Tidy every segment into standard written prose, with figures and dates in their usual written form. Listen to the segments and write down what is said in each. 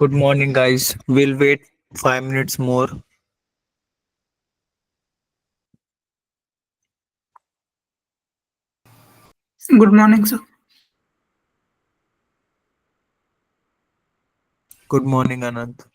Good morning, guys. We'll wait 5 minutes more. Good morning, sir. Good morning, Anand.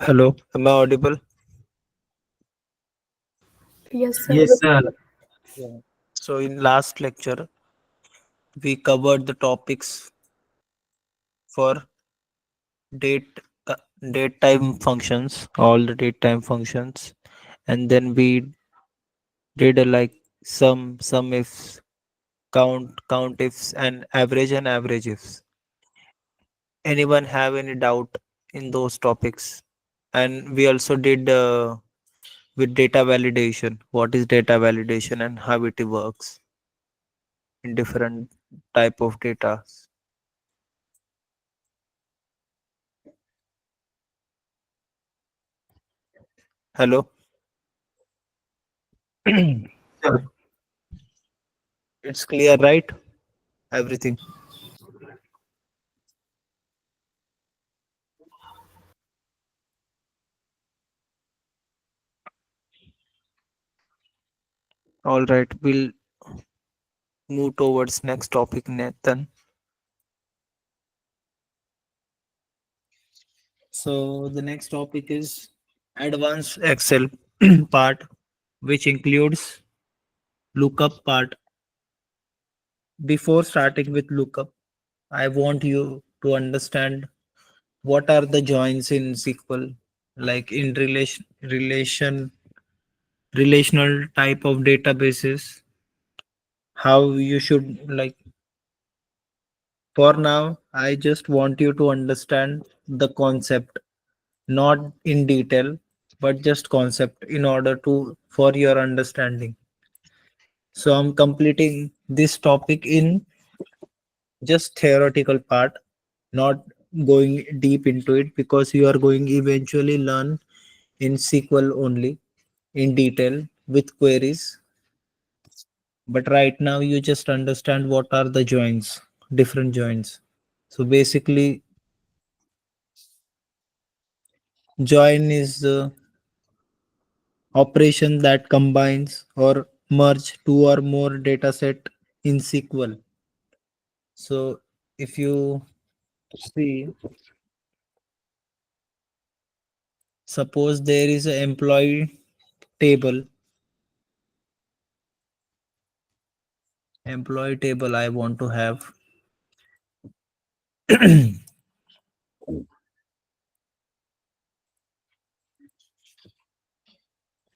Hello, am I audible? Yes, sir. Yes, sir. Yeah. So in last lecture, we covered the topics for date uh, date time functions, all the date time functions, and then we did some ifs, count ifs, and average ifs. Anyone have any doubt in those topics? And we also did with data validation. What is data validation and how it works in different type of data? Hello. Sir. It's clear, right? Everything. All right. We'll move towards next topic, Nathan. So the next topic is advanced Excel part, which includes lookup part. Before starting with lookup, I want you to understand what are the joins in SQL, like in relational type of databases, how you should like. For now, I just want you to understand the concept, not in detail, but just concept in order to for your understanding. So I'm completing this topic in just theoretical part, not going deep into it because you are going eventually learn in SQL only in detail with queries. But right now you just understand what are the joins, different joins. So basically, join is the operation that combines or merge two or more data set in SQL. So if you see, suppose there is an employee table I want to have.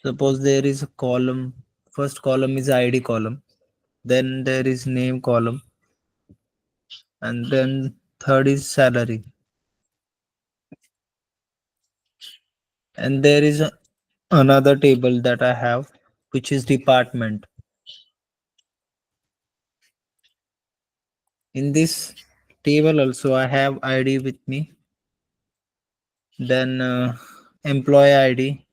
Suppose there is a column. First column is ID column, then there is name column, and then third is salary, and there is another table that I have, which is department. In this table also I have ID with me, then employee ID,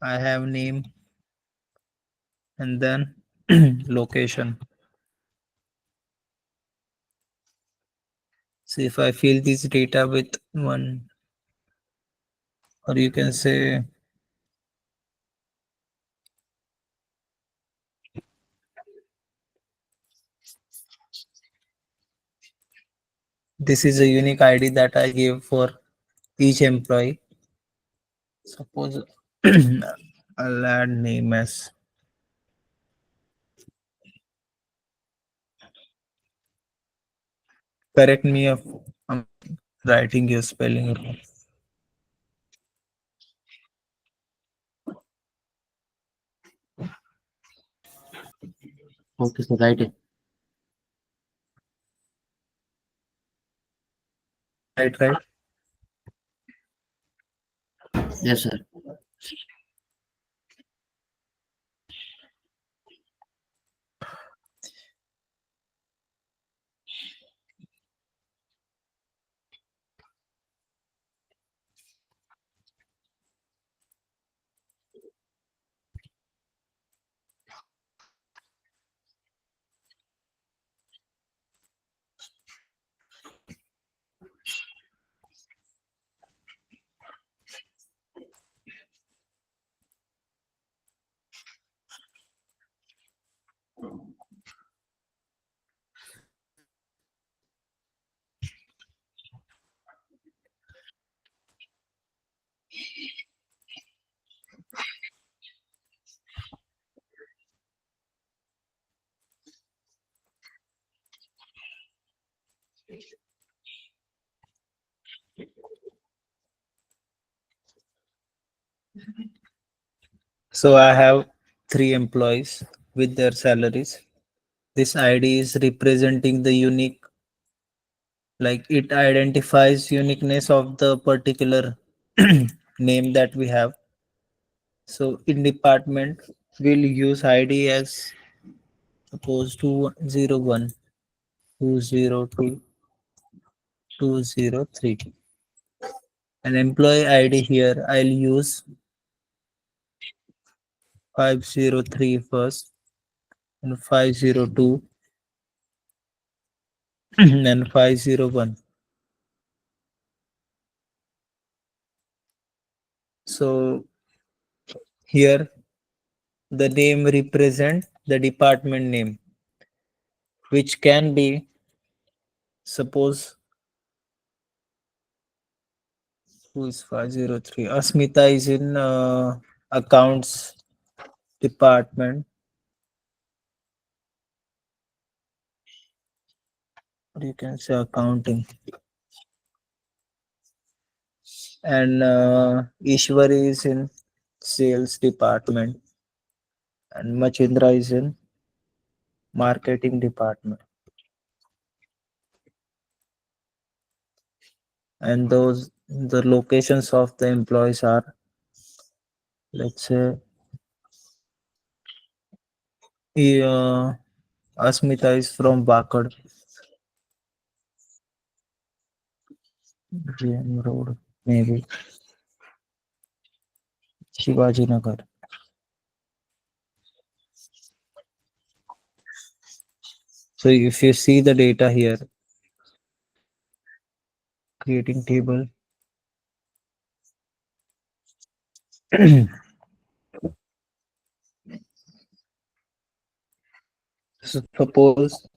I have name, and then location. So if I fill this data with one, or you can say this is a unique ID that I give for each employee. Suppose I'll add name as, correct me if I'm writing your spelling wrong. Okay, sir. Write it. Right. Yes, sir. So I have three employees with their salaries. This ID is representing the unique, like it identifies uniqueness of the particular name that we have. So in department, we'll use ID as suppose 201, 202, 203. An employee ID here, I'll use 503 first and 502 and 501. So here the name represent the department name, which can be suppose who is 503. Asmita is in accounts department. Or you can say accounting. And Ishwari is in sales department. And Machindra is in marketing department. And those the locations of the employees are, let's say, Asmita is from Bakad Road, maybe Shivaji Nagar. So if you see the data here, creating table. So suppose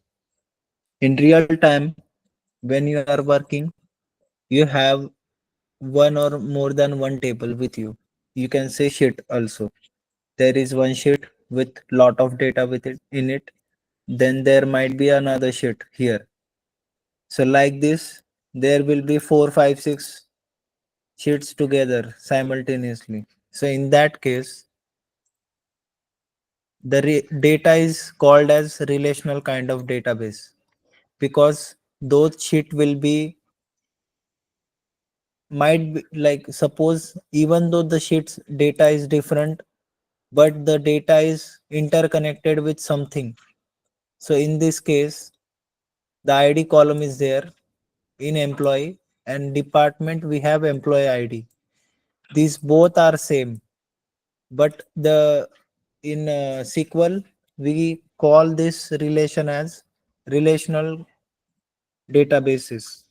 in real time when you are working, you have one or more than one table with you. You can say sheet also. There is one sheet with lot of data with it in it. Then there might be another sheet here. So like this, there will be four, five, six sheets together simultaneously. So in that case, the data is called as relational kind of database because those sheet will be might be like suppose even though the sheets data is different but the data is interconnected with something. So in this case, the ID column is there in employee and department we have employee ID. These both are same, but the in SQL we call this relation as relational databases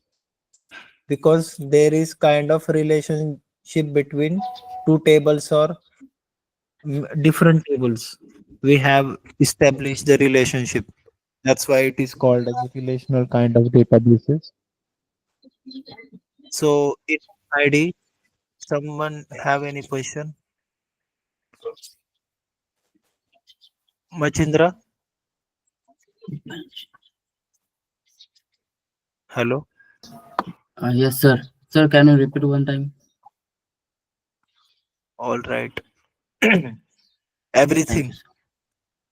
because there is kind of relationship between two tables or different tables. We have established the relationship. That's why it is called as a relational kind of databases. So in ID, someone have any question? Machindra, hello. Yes, sir. Sir, can you repeat one time? All right. Thank you, Everything, sir.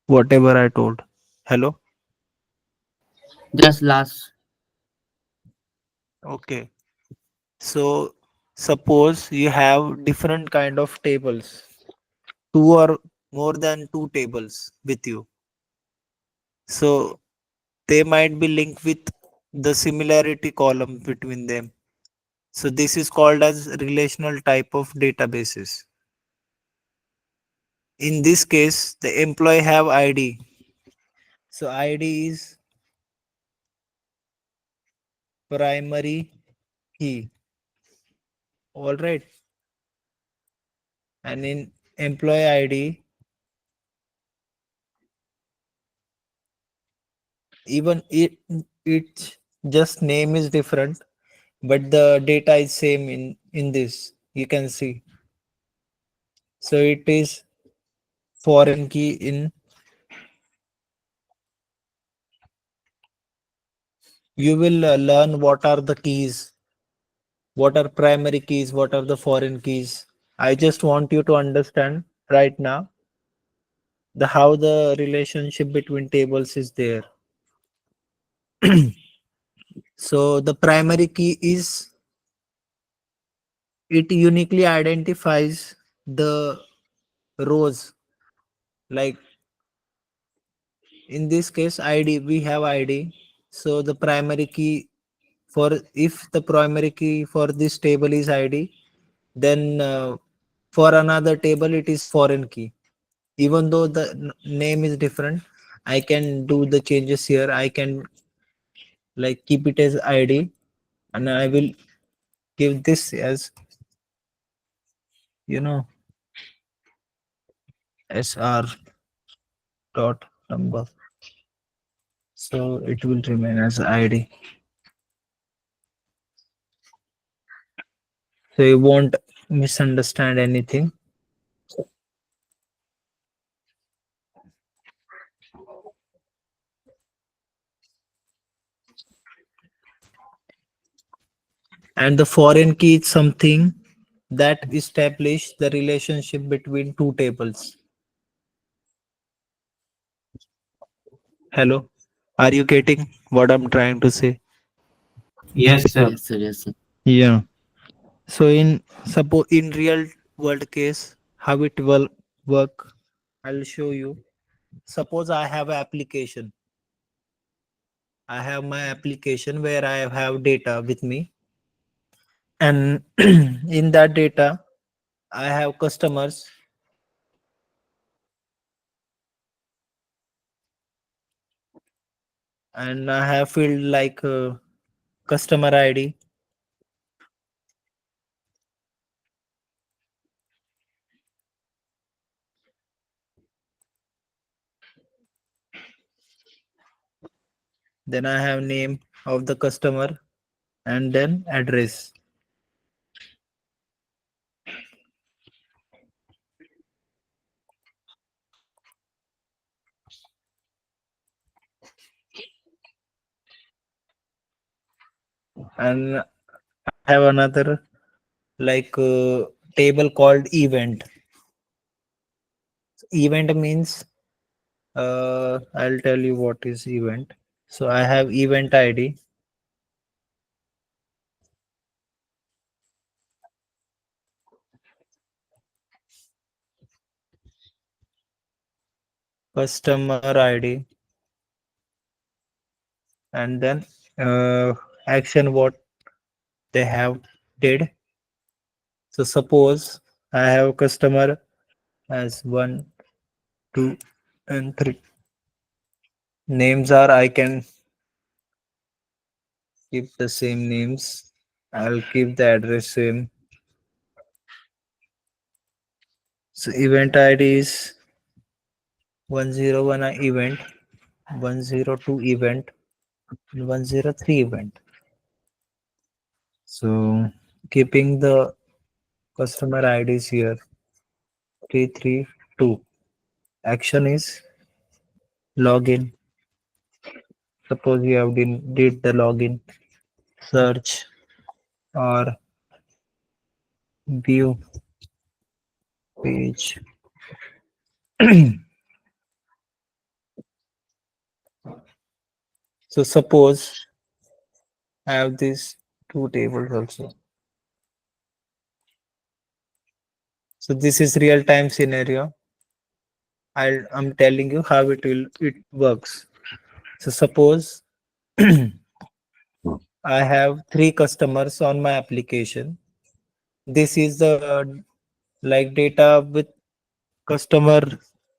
whatever I told. Hello. Just last. Okay. So suppose you have different kind of tables, two or more than two tables with you. So they might be linked with the similarity column between them. So this is called as relational type of databases. In this case, the employee have ID. So ID is primary key. All right. And in employee ID, even it just name is different, but the data is same in this. You can see. So it is foreign key in. You will learn what are the keys, what are primary keys, what are the foreign keys. I just want you to understand right now, the how the relationship between tables is there. So the primary key is it uniquely identifies the rows. Like in this case, ID, we have ID. So the primary key for, if the primary key for this table is ID, then for another table it is foreign key. Even though the name is different, I can do the changes here. I can like keep it as ID, and I will give this as, you know, sr dot number, so it will remain as ID, so you won't misunderstand anything. And the foreign key is something that establish the relationship between two tables. Hello, are you getting what I'm trying to say? Yes, sir. Yes, sir. Yes, sir. Yeah. So in suppose in real world case, how it will work, I'll show you. Suppose I have an application. I have my application where I have data with me, and in that data, I have customers, and I have field like customer ID. Then I have name of the customer and then address. And I have another like table called event. Event means I'll tell you what is event. So I have event ID, customer ID, and then action what they have did. So suppose I have customer as 1, 2, and 3. Names are, I can keep the same names. I'll keep the address same. So event ID is 101 event, 102 event, and 103 event. So keeping the customer IDs here, 332. Action is login. Suppose you have did the login, search or view page. So suppose I have these two tables also. So this is real time scenario. I'm telling you how it works. So suppose I have three customers on my application. This is the like data with customer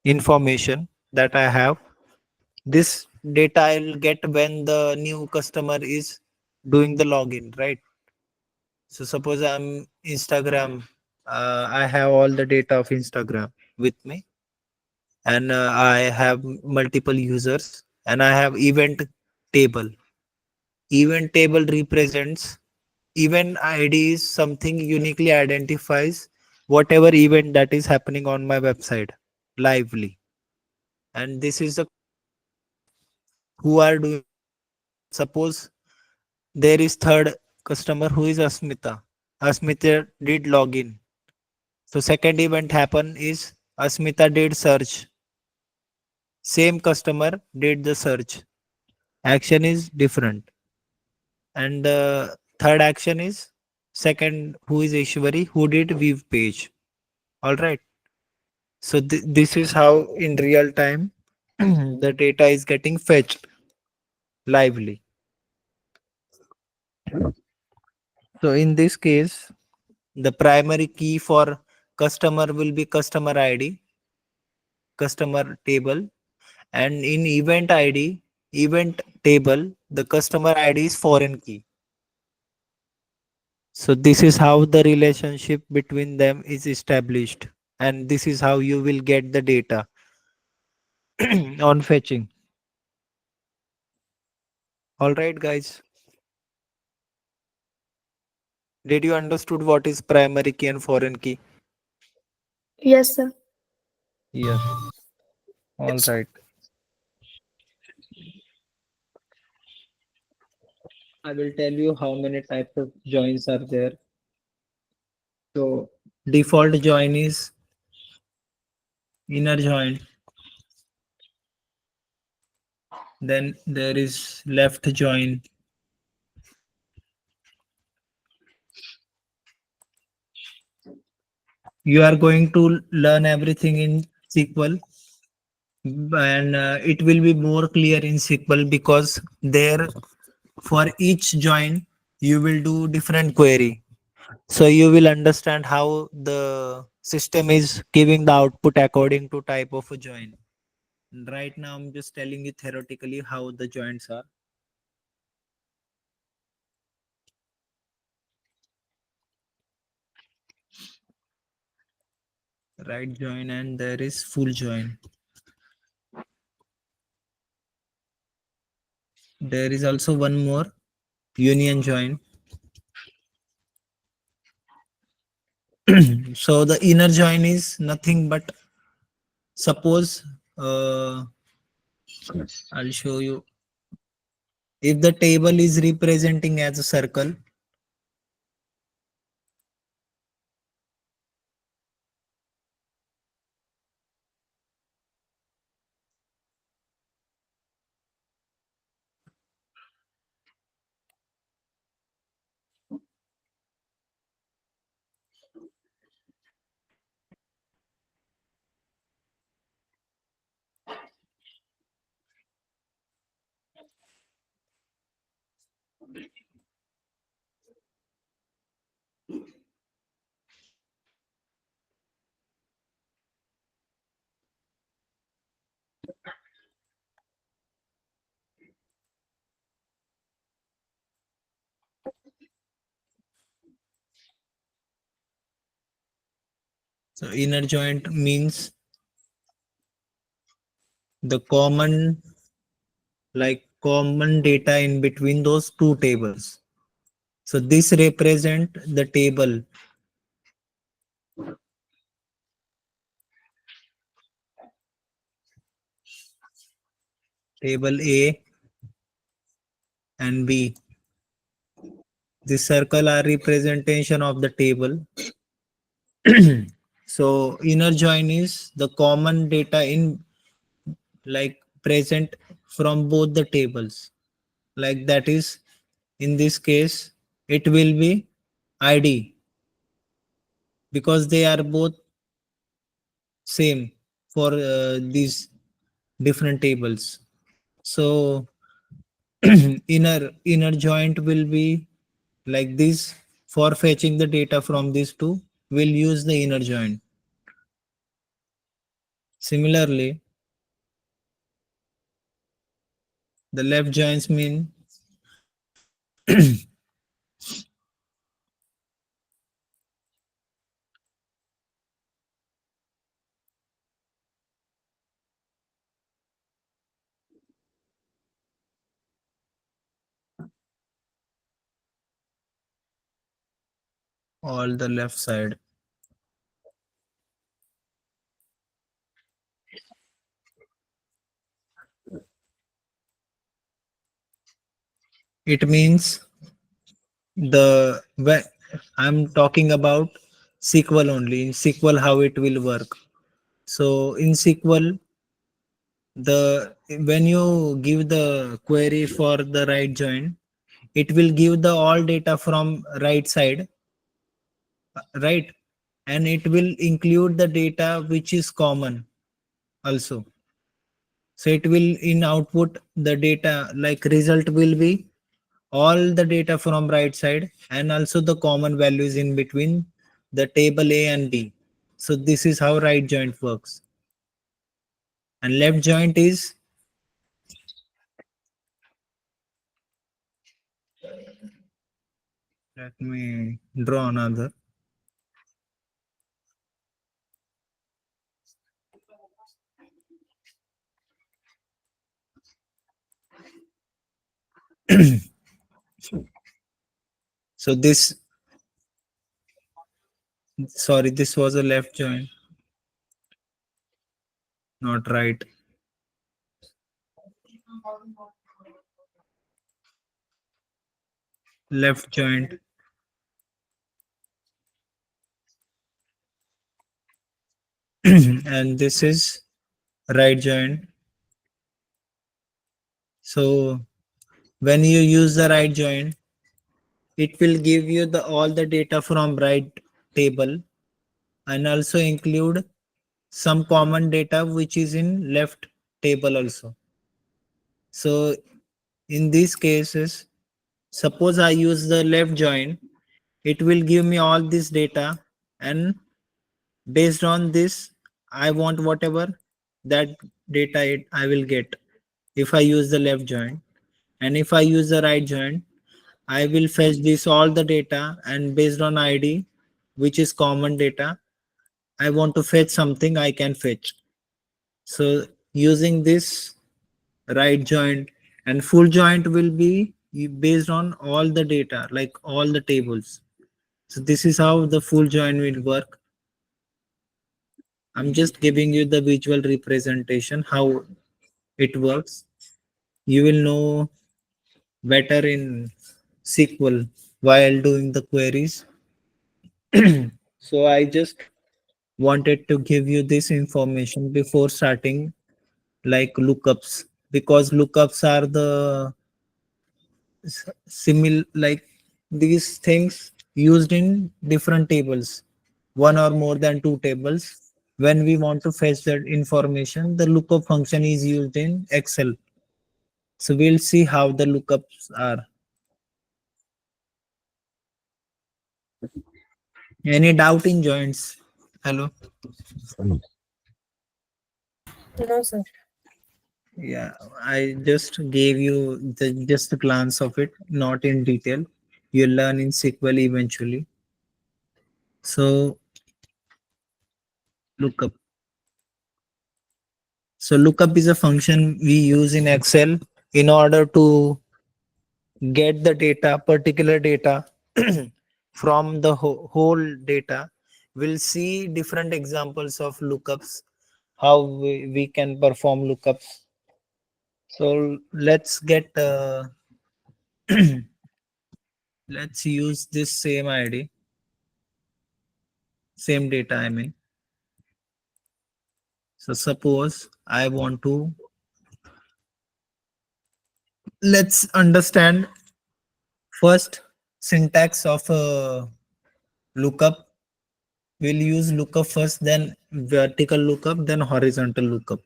information that I have. This data I'll get when the new customer is doing the login, right? So suppose I'm Instagram, I have all the data of Instagram with me, and I have multiple users, and I have event table. Event table represents event ID is something uniquely identifies whatever event that is happening on my website lively, and this is the who are doing. Suppose there is third customer who is Asmita. Asmita did login. So second event happen is Asmita did search. Same customer did the search. Action is different. And the third action is second, who is Ishwari, who did view page. All right. So this is how in real time the data is getting fetched lively. So in this case, the primary key for customer will be customer ID, customer table, and in event ID, event table, the customer ID is foreign key. So this is how the relationship between them is established, and this is how you will get the data on fetching. All right, guys. Did you understood what is primary key and foreign key? Yes, sir. Yes. All right. I will tell you how many types of joins are there. So default join is inner join. Then there is left join. You are going to learn everything in SQL, and it will be more clear in SQL because there for each join you will do different query. So you will understand how the system is giving the output according to type of a join. Right now I'm just telling you theoretically how the joins are. Right join and there is full join. There is also one more, union join. So the inner join is nothing but, suppose I'll show you. If the table is representing as a circle, so inner joint means the common data in between those two tables. So this represent the table A and B. This circle are representation of the table. So inner join is the common data in present from both the tables. Like that is, in this case it will be ID because they are both same for these different tables. So inner joint will be like this. For fetching the data from these two, we'll use the inner joint. Similarly, the left joints mean all the left side. It means the when I'm talking about SQL only. In SQL, how it will work. So in SQL, the when you give the query for the right join, it will give the all data from right side, right? And it will include the data which is common also. So it will in output the data, like result will be all the data from right side and also the common values in between the table A and B. So this is how right joint works. And left joint is, let me draw another. So this, sorry, this was a left joint, not right. Left joint. And this is right joint. So when you use the right joint, it will give you the all the data from right table and also include some common data which is in left table also. So in these cases, suppose I use the left join, it will give me all this data, and based on this, I want whatever that data I will get if I use the left join. And if I use the right join, I will fetch this all the data, and based on ID, which is common data, I want to fetch something I can fetch. So using this right joint, and full joint will be based on all the data, like all the tables. So this is how the full joint will work. I'm just giving you the visual representation how it works. You will know better in SQL while doing the queries. So I just wanted to give you this information before starting like lookups, because lookups are the similar, like these things used in different tables, one or more than two tables. When we want to fetch that information, the lookup function is used in Excel. So we'll see how the lookups are. Any doubt in joints? Hello. No, sir. Yeah, I just gave you the just a glance of it, not in detail. You'll learn in SQL eventually. So lookup. So lookup is a function we use in Excel in order to get the data, particular data from the whole data. We'll see different examples of lookups, how we can perform lookups. So let's use this same ID, same data, I mean. So suppose I want to, let's understand first syntax of a lookup. We'll use lookup first, then vertical lookup, then horizontal lookup.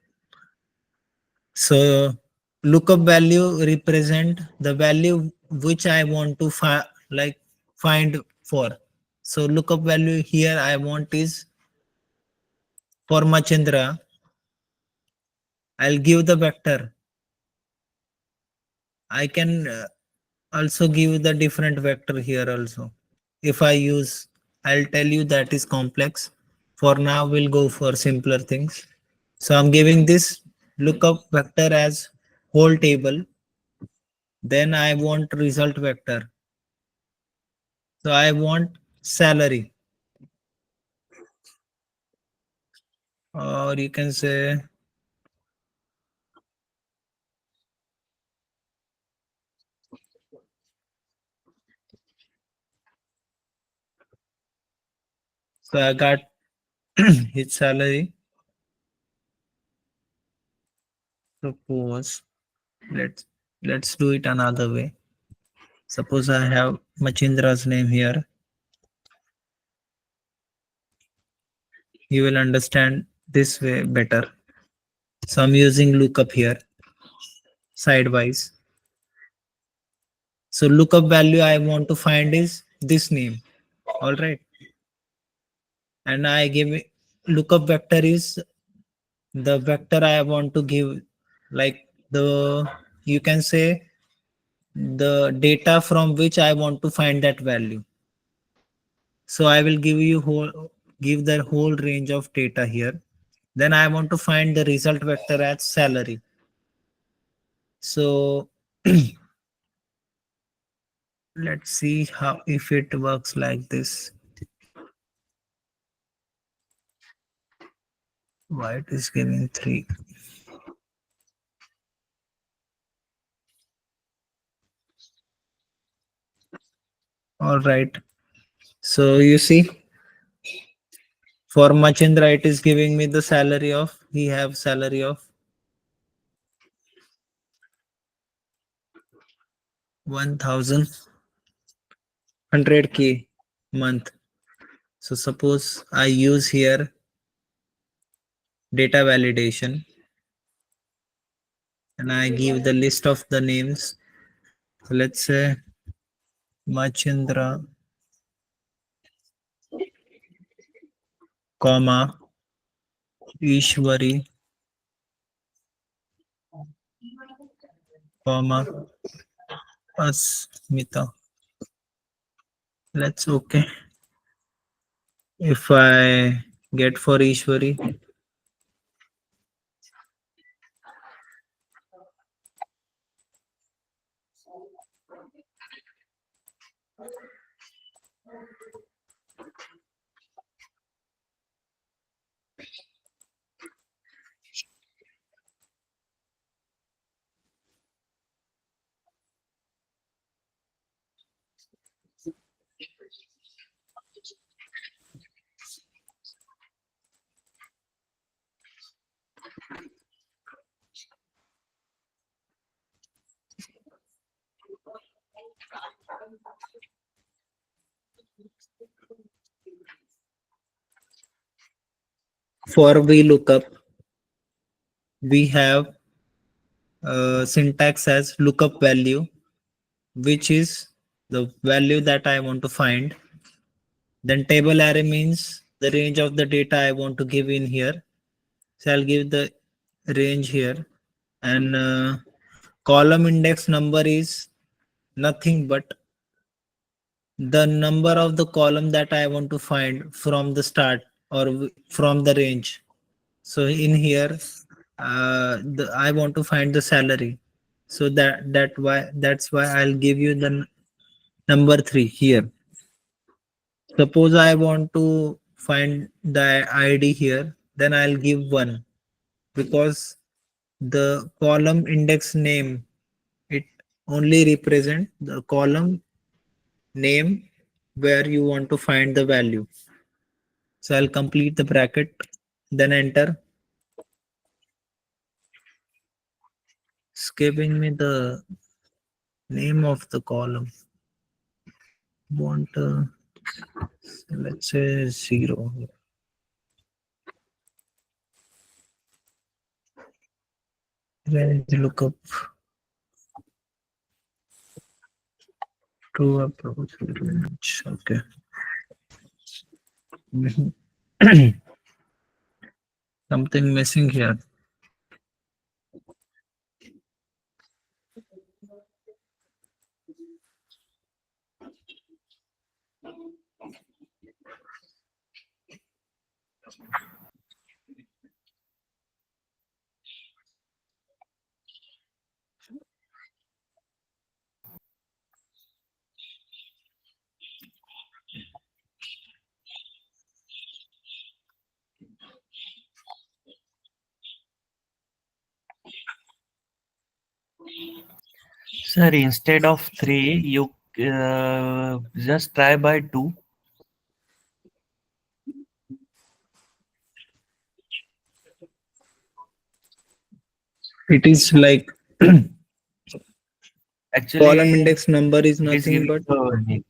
So lookup value represent the value which I want to find for. So lookup value here I want is for Machendra. I'll give the vector. I can also give the different vector here also. If I use, I'll tell you that is complex. For now, we'll go for simpler things. So I'm giving this lookup vector as whole table. Then I want result vector. So I want salary, or you can say, so I got his salary. Suppose let's let's do it another way. Suppose I have Machindra's name here. You will understand this way better. So I'm using lookup here sidewise. So lookup value I want to find is this name. All right. And I give lookup vector is the vector I want to give, like the, you can say, the data from which I want to find that value. So I will give the whole range of data here. Then I want to find the result vector as salary. So let's see how if it works like this. Why it is giving 3? All right. So you see, for Machendra, it is giving me the salary of, he have salary of 1,100K month. So suppose I use here data validation and I give the list of the names. So let's say Machendra, comma, Ishwari, comma, Asmita. Let's okay. If I get for Ishwari, for VLOOKUP, we have syntax as lookup value, which is the value that I want to find. Then table array means the range of the data I want to give in here. So I'll give the range here. And column index number is nothing but the number of the column that I want to find from the start or from the range. So in here, I want to find the salary. So that's why I'll give you the number 3 here. Suppose I want to find the ID here, then I'll give 1 because the column index name, it only represent the column name where you want to find the value. So I'll complete the bracket, then enter. It's giving me the name of the column. Want let's say 0. Range lookup to approach range. Okay. Something missing here. Sir, instead of 3, you just try by 2. It is like column Actually, index number is it is nothing giving but the name.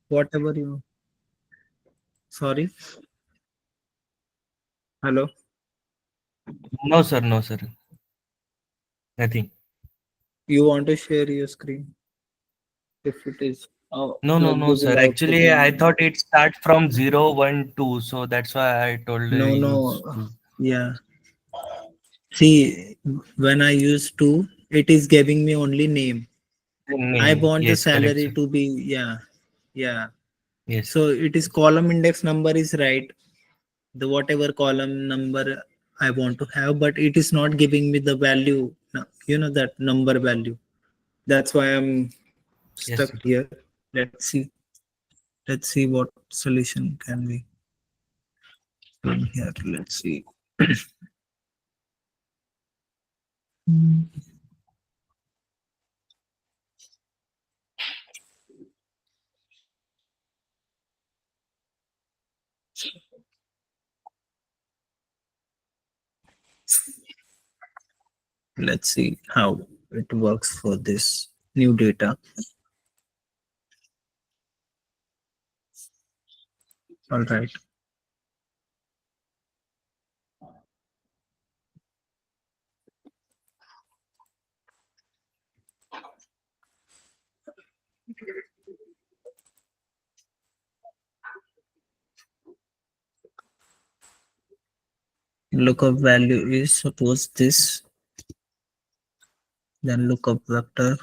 whatever you. Sorry. Hello. No, sir. No, sir. Nothing. You want to share your screen? If it is No, no, no, sir. giving output Actually, I in thought it starts from 0, 1, 2. So that's why I told no you no to yeah. See, when I use to, it is giving me only name. I name. want the Yes, correct, salary sir. to be yeah. Yes, So it is column index number is right. The whatever column number I want to have, but it is not giving me the value. That number value. That's why I'm yes, stuck sir. here. Let's see. Let's see what solution can we from here. Let's see. Let's see how it works for this new data. All right. Lookup value is suppose this, then lookup vector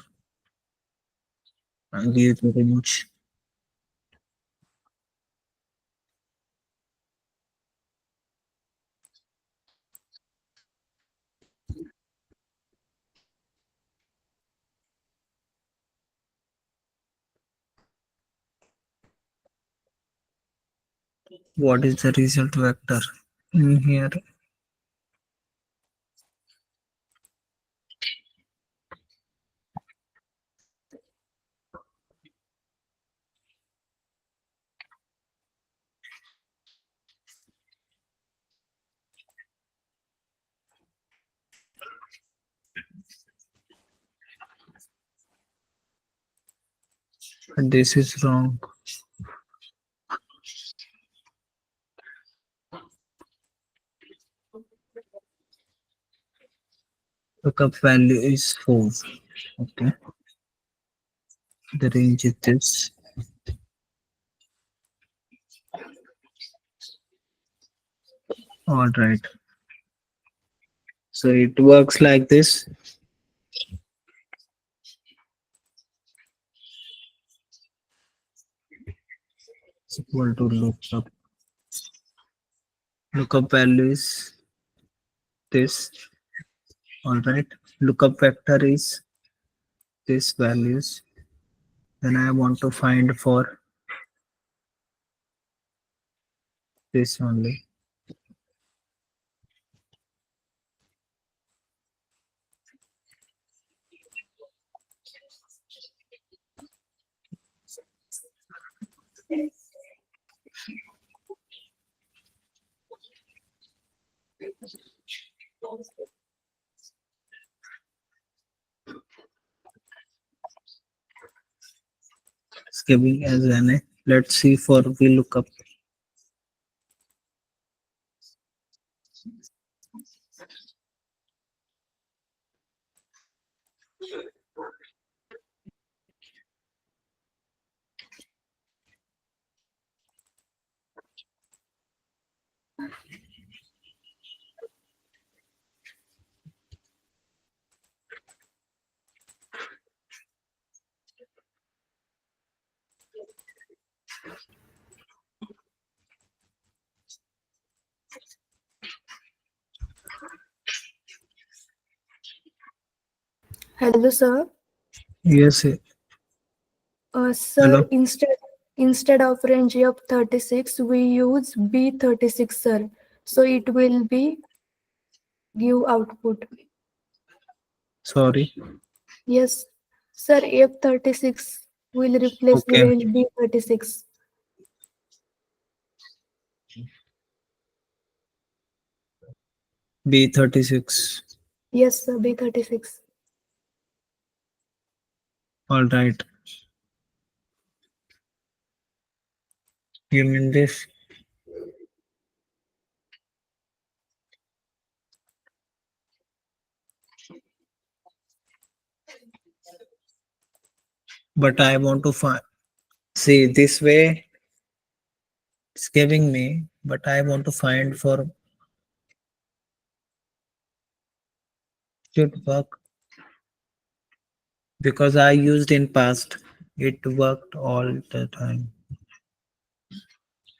and give the range. What is the result vector in here? This is wrong. Lookup value is 4. Okay. The range is this. All right. So it works like this. It's equal to lookup. Lookup value is this. All right. Lookup vector is this values. Then I want to find for this only. It's giving as NA. Let's see for VLOOKUP. Hello, sir. Yes. Sir, Hello. instead of range of 36, we use B36, sir. So it will be give output. Sorry. Yes, sir. F36 will replace the Okay. range B36. B36. Yes, sir. B36. All right. You mean this? But I want to find. See, this way it's giving me, but I want to find for should work because I used in past. It worked all the time.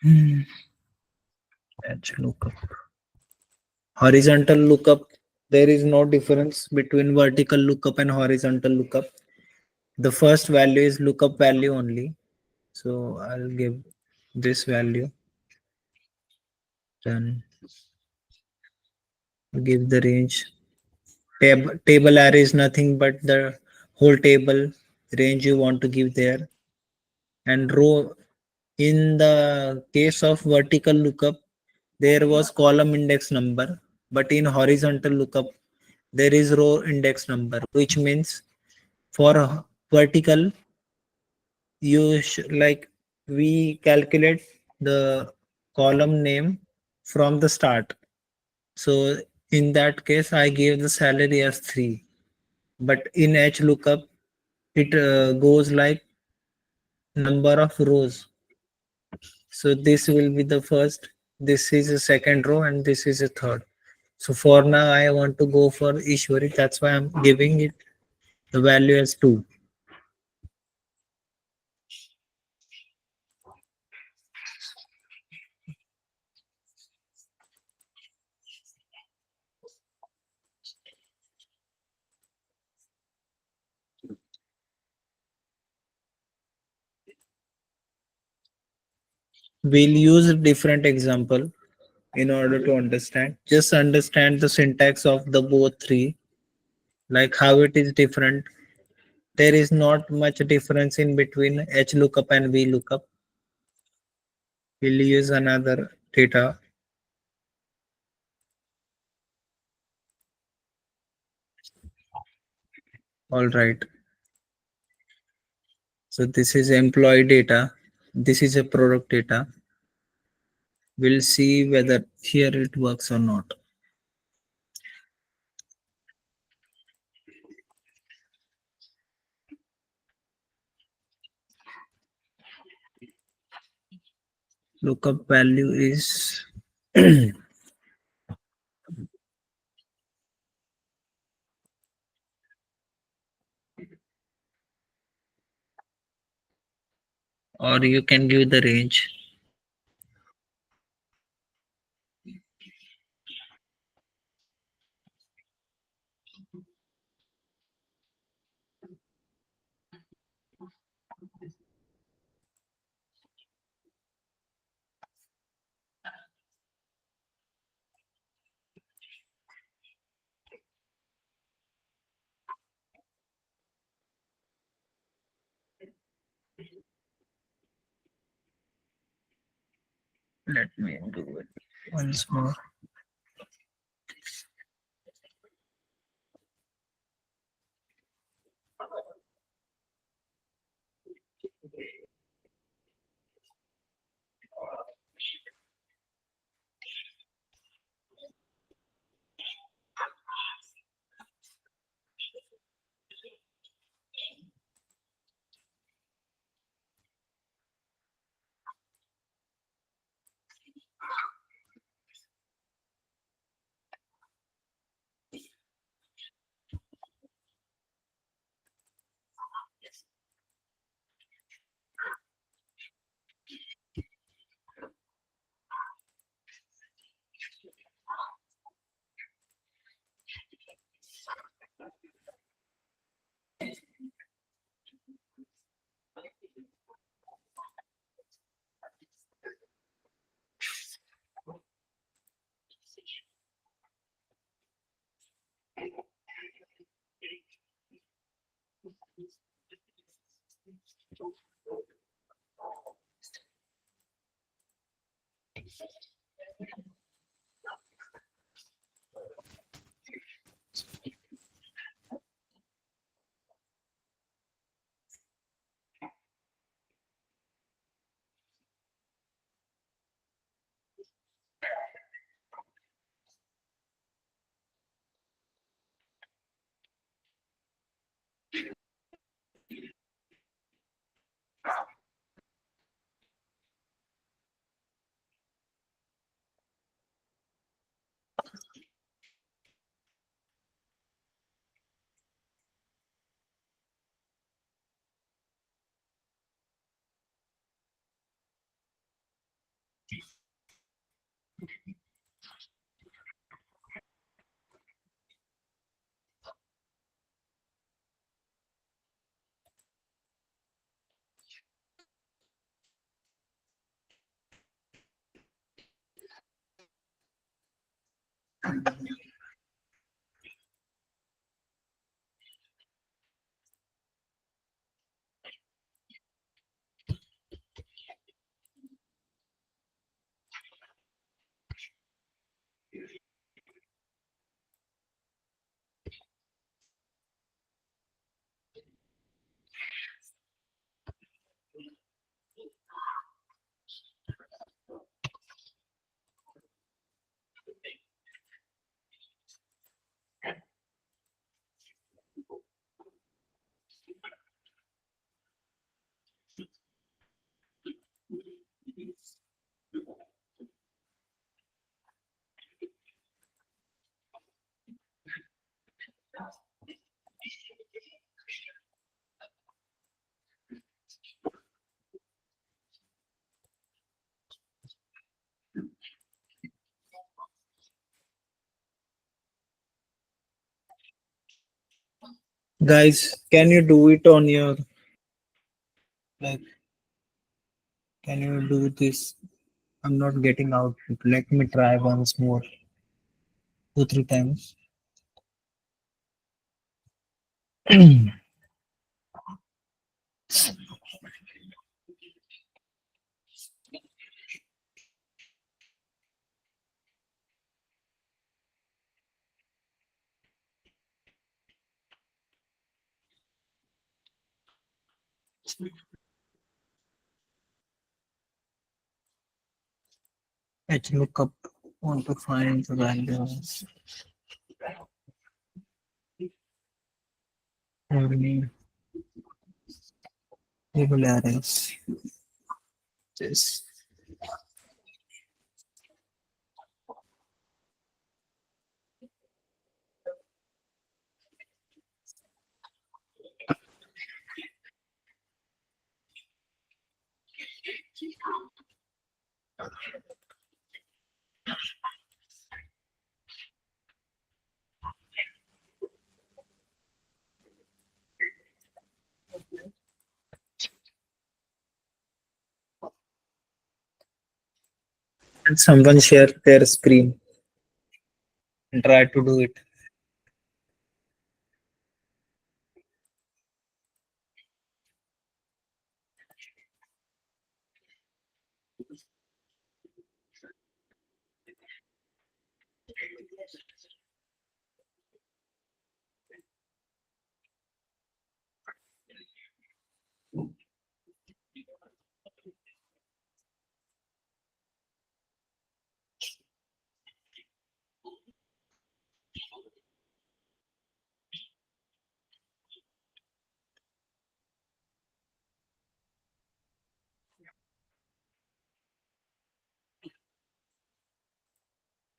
Hmm. Let's look up. Horizontal lookup. There is no difference between vertical lookup and horizontal lookup. The first value is lookup value only. So I'll give this value. Then give the range. Table array is nothing but the whole table range you want to give there. And row, in the case of vertical lookup, there was column index number, but in horizontal lookup, there is row index number, which means for vertical, like we calculate the column name from the start. So in that case, I gave the salary as 3. But in H lookup, it goes like number of rows. So this will be the first, this is a second row, and this is a third. So for now, I want to go for Ishwari. That's why I'm giving it the value as 2. We'll use a different example in order to understand. Just understand the syntax of the both three, like how it is different. There is not much difference in between H lookup and V lookup. We'll use another data. All right. So this is employee data. This is a product data. We'll see whether here it works or not. Lookup value is or you can give the range. Let me do it once more. Guys, can you do it on your, like, can you do this? I'm not getting output. Let me try once more. Two, three times. H lookup. Want to find the values. Only table arrays. This. And someone share their screen and try to do it.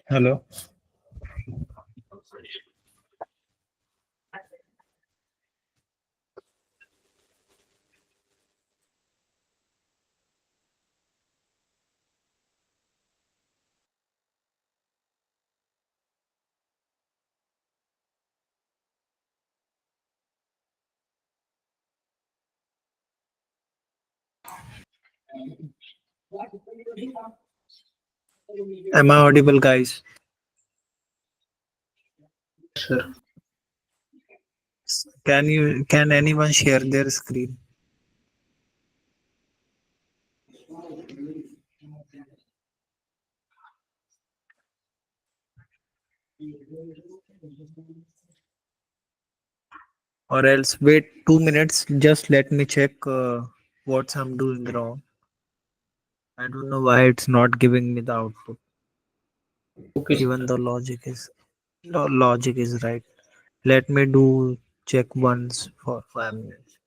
Hello. Am I audible, guys? Sure. Can anyone share their screen? Or else wait 2 minutes. Just let me check what I'm doing wrong. I don't know why it's not giving me the output. Okay, Even the logic is right. Let me do check once for 5 minutes.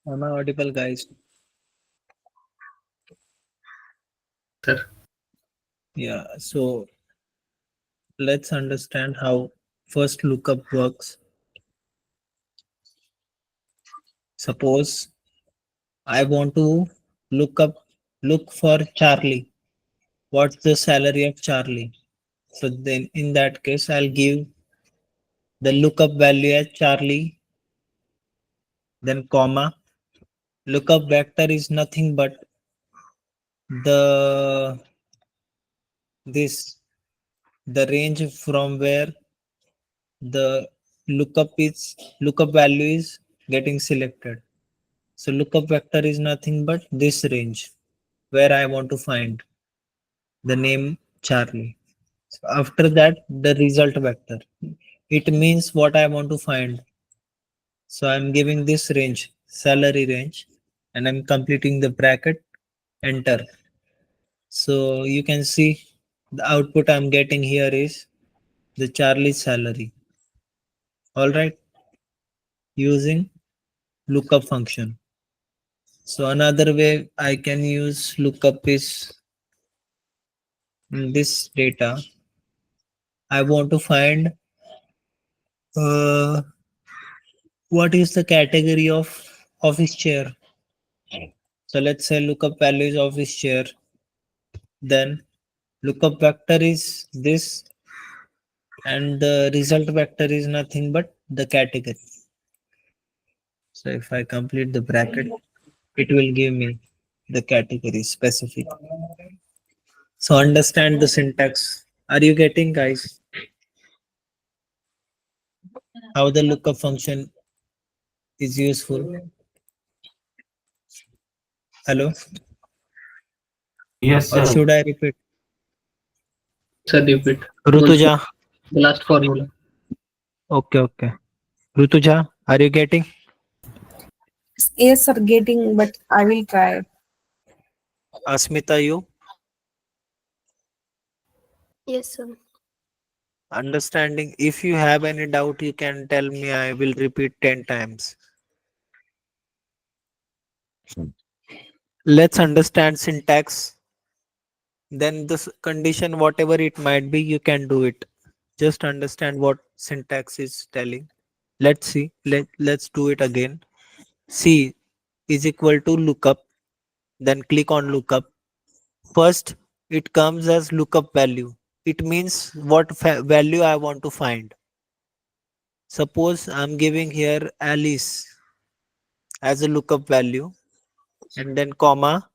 Am I audible, guys? Sir. Yeah. So let's understand how first lookup works. Suppose I want to look for Charlie. What's the salary of Charlie? So then in that case, I'll give the lookup value as Charlie, then comma. Lookup vector is nothing but the this the range from where the lookup value is getting selected. So lookup vector is nothing but this range where I want to find the name Charlie. So after that, the result vector. It means what I want to find. So I'm giving this range, salary range, and I'm completing the bracket, enter. So you can see the output I'm getting here is the Charlie salary. All right, using lookup function. So another way I can use lookup is in this data. I want to find uh, what is the category of office chair. So let's say lookup value is office chair. Then lookup vector is this, and the result vector is nothing but the category. So if I complete the bracket, it will give me the category specific. So understand the syntax. Are you getting, guys, how the lookup function is useful? Hello, Yes, or sir. should I repeat? Sir, repeat. Full Rutuja. the last formula. Okay, okay. Rutuja, are you getting? Yes, sir, getting, but I will try. Asmita, you Yes, sir. understanding? If you have any doubt, you can tell me. I will repeat 10 times. Let's understand syntax. Then this condition, whatever it might be, you can do it. Just understand what syntax is telling. Let's see. Let's do it again. C is equal to lookup. Then click on lookup. First, it comes as lookup value. It means what value I want to find. Suppose I'm giving here Alice as a lookup value, and then comma.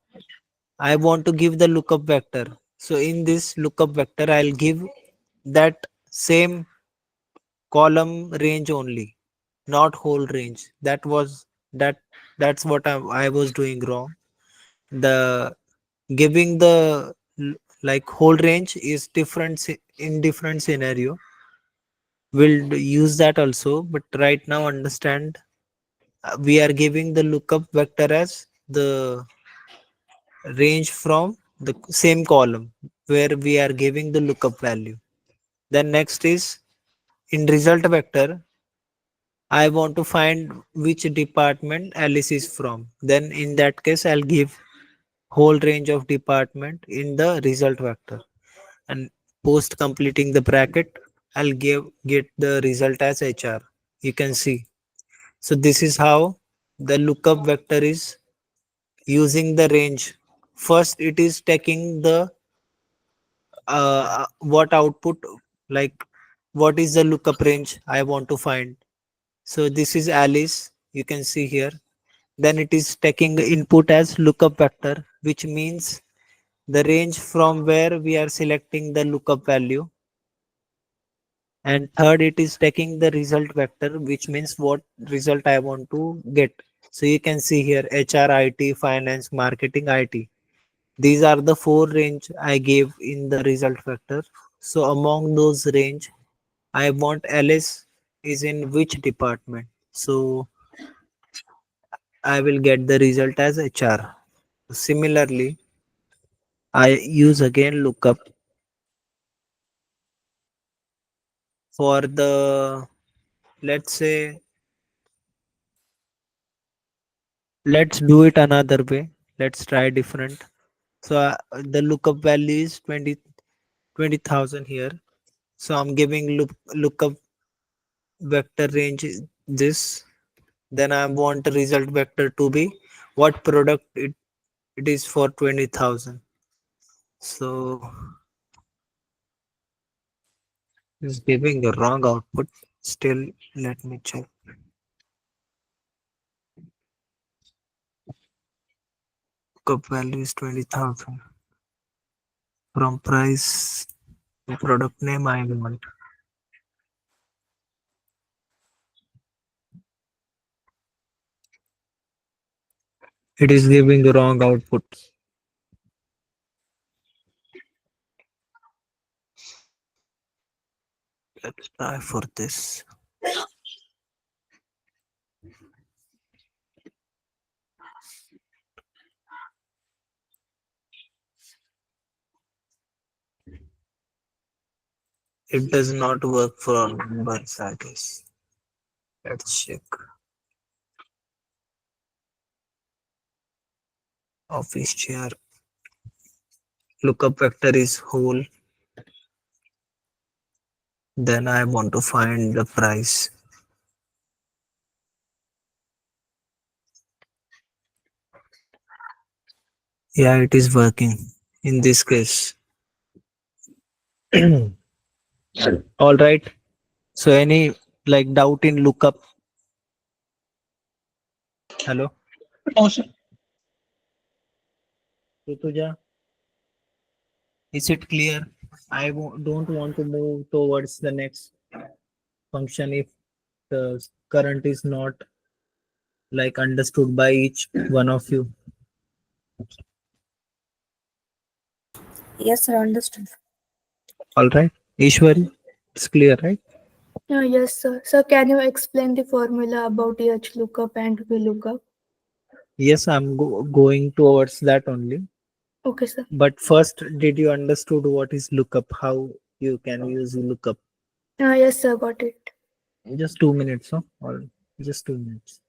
I want to give the lookup vector. So in this lookup vector, I'll give that same column range only, not whole range. That that's what I was doing wrong. The giving the like whole range is different in different scenario. We'll use that also, but right now understand we are giving the lookup vector as the range from the same column where we are giving the lookup value. Then next is in result vector, I want to find which department Alice is from. Then in that case, I'll give whole range of department in the result vector. And post completing the bracket, I'll get the result as HR. You can see. So this is how the lookup vector is using the range. First, it is taking the what output, like what is the lookup range I want to find. So this is Alice. You can see here. Then it is taking the input as lookup vector, which means the range from where we are selecting the lookup value. And third, it is taking the result vector, which means what result I want to get. So you can see here HR, IT, finance, marketing, IT. These are the four range I gave in the result vector. So among those range, I want Alice is in which department. So I will get the result as HR. Similarly, I use again lookup for the, let's say Let's do it another way. Let's try different. So the lookup value is 20,000 here. So I'm giving lookup vector range this. Then I want the result vector to be what product it is for 20,000. So it's giving the wrong output. Still, let me check. Cup value is 20,000. From price to product name I want. It is giving the wrong output. Let's try for this. It does not work for numbers, I guess. Let's check. Office chair. Lookup vector is whole. Then I want to find the price. Yeah, it is working in this case. All right. So any like doubt in lookup? Hello, No, sir. Rutuja, is it clear? I don't want to move towards the next function if the current is not like understood by each one of you. Yes, sir, understood. All right, Ishwari, it's clear, right? Yes, sir. So can you explain the formula about H lookup and V lookup? Yes, I'm going towards that only. Okay, sir. But first, did you understood what is lookup? How you can use lookup? Yes, sir. Got it. Just 2 minutes, huh? Or just 2 minutes.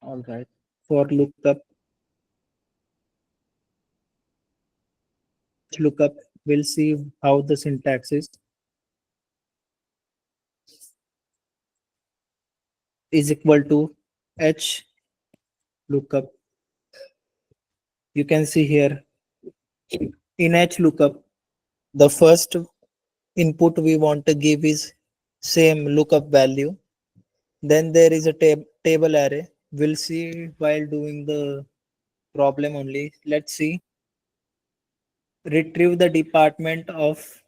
All right. For lookup, lookup, we'll see how the syntax is equal to H lookup. You can see here in H lookup, the first input we want to give is same lookup value. Then there is a table array. We'll see while doing the problem only. Let's see. Retrieve the department of,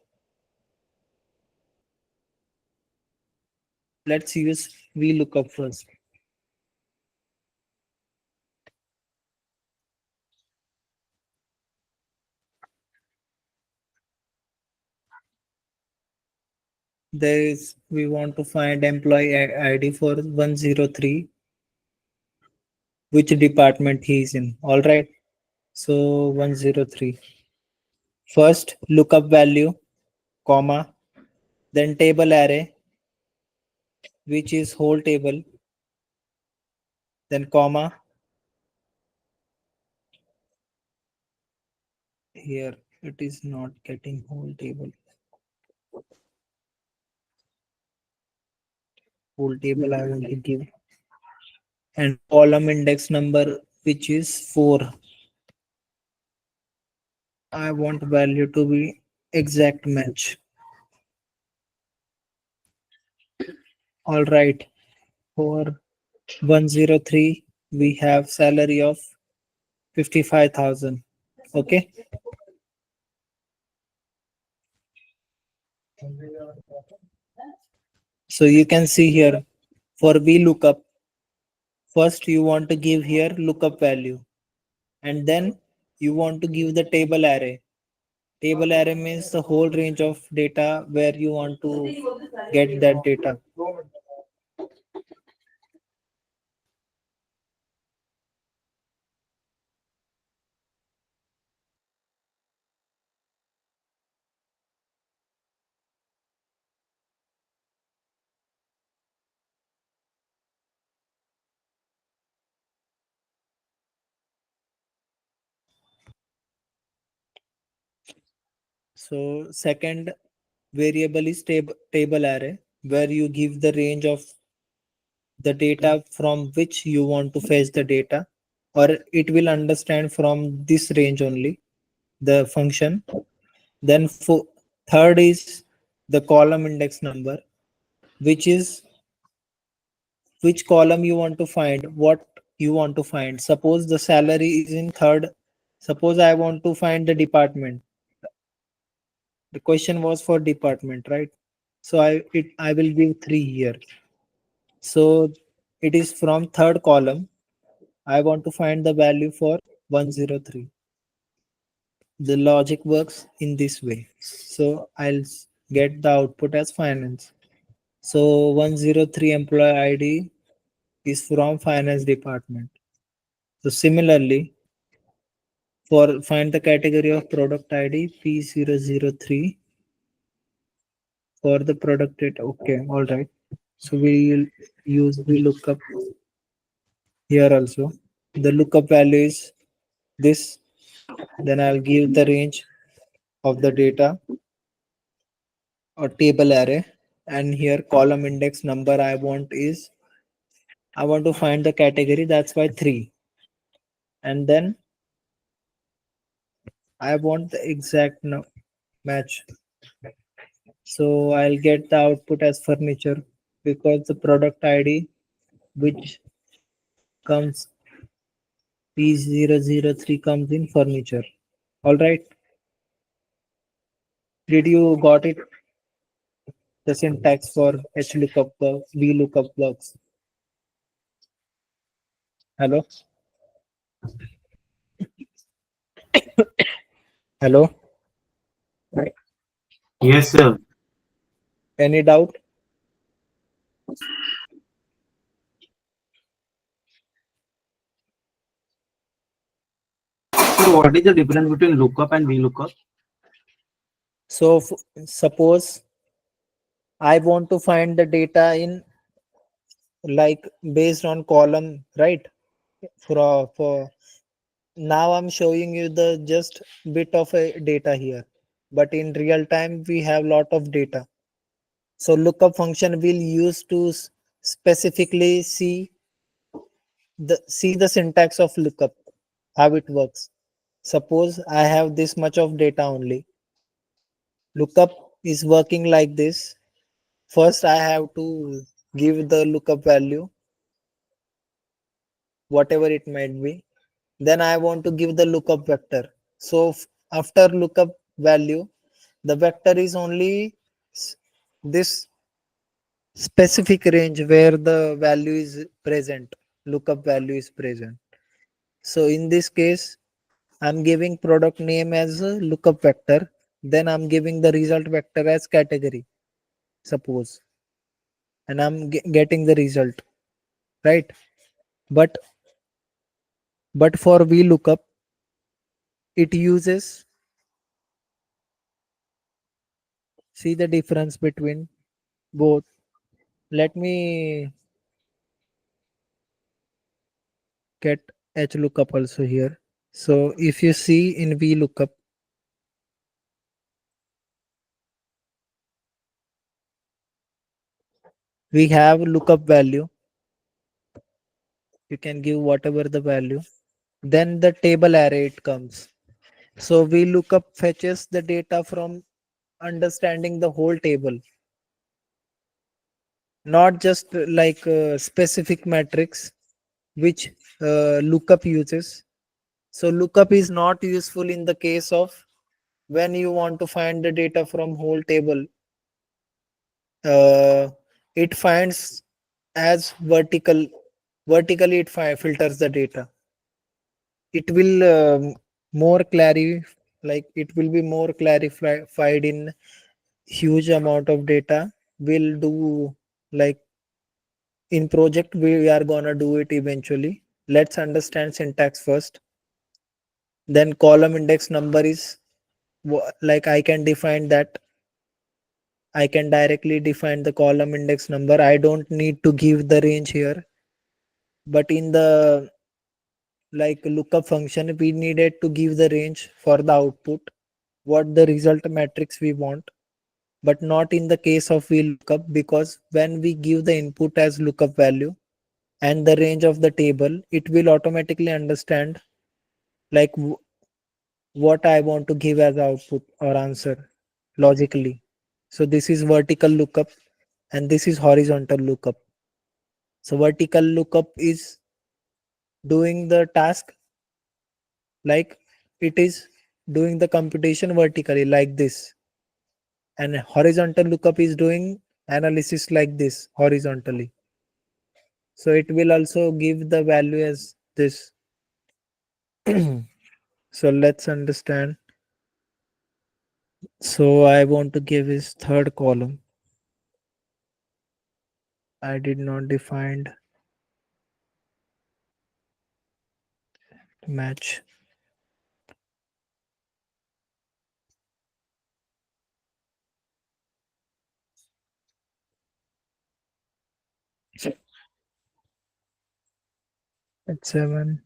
let's use VLOOKUP first. There is, we want to find employee ID for 103, which department he is in. All right. So 103. First lookup value, comma, then table array, which is whole table, then comma. Here it is not getting whole table. Whole table I want to give, and column index number which is 4. I want value to be exact match. All right. For 103, we have salary of 55,000. Okay. So you can see here for VLOOKUP, first you want to give here lookup value, and then you want to give the table array. Table array means the whole range of data where you want to get that data. So second variable is table array, where you give the range of the data from which you want to fetch the data, or it will understand from this range only the function. Then for third is the column index number, which is which column you want to find, what you want to find. Suppose the salary is in third. Suppose I want to find the department. The question was for department, right? So I will give 3 here. So it is from third column. I want to find the value for 103. The logic works in this way. So I'll get the output as finance. So 103 employee ID is from finance department. So similarly, for find the category of product ID P003 for the product data. Okay, all right. So we'll use the lookup here also. The lookup value is this. Then I'll give the range of the data or table array, and here column index number I want is, I want to find the category, that's why 3, and then I want the exact match. So I'll get the output as furniture, because the product ID which comes P003 comes in furniture. All right. Did you got it? The syntax for HLOOKUP blocks, VLOOKUP blocks. Hello? Hello? Yes, sir. Any doubt? So what is the difference between lookup and VLOOKUP? So suppose I want to find the data in, like, based on column, right? For now I'm showing you the just bit of a data here, but in real time we have lot of data. So lookup function will use to specifically see the syntax of lookup, how it works. Suppose I have this much of data only. Lookup is working like this. First I have to give the lookup value, whatever it might be. Then I want to give the lookup vector. So after lookup value, the vector is only this specific range where the value is present, lookup value is present. So in this case, I'm giving product name as a lookup vector. Then I'm giving the result vector as category, suppose, and I'm getting the result, right? But for VLOOKUP, it uses, see the difference between both. Let me get H lookup also here. So if you see in V lookup, we have lookup value. You can give whatever the value. Then the table array it comes. So we lookup fetches the data from understanding the whole table, not just like specific matrix which lookup uses. So lookup is not useful in the case of when you want to find the data from whole table. uh, it finds as vertically it filters the data. It will more like it will be more clarified in huge amount of data. We'll do like in project we are gonna do it eventually. Let's understand syntax first. Then column index number is like I can define that. I can directly define the column index number. I don't need to give the range here. But in the like lookup function, we needed to give the range for the output, what the result matrix we want, but not in the case of VLOOKUP, because when we give the input as lookup value and the range of the table, it will automatically understand like what I want to give as output or answer logically. So this is vertical lookup and this is horizontal lookup. So vertical lookup is doing the task like it is doing the computation vertically like this, and horizontal lookup is doing analysis like this horizontally. So it will also give the value as this. So let's understand. So I want to give his third column. I did not define match. At 7.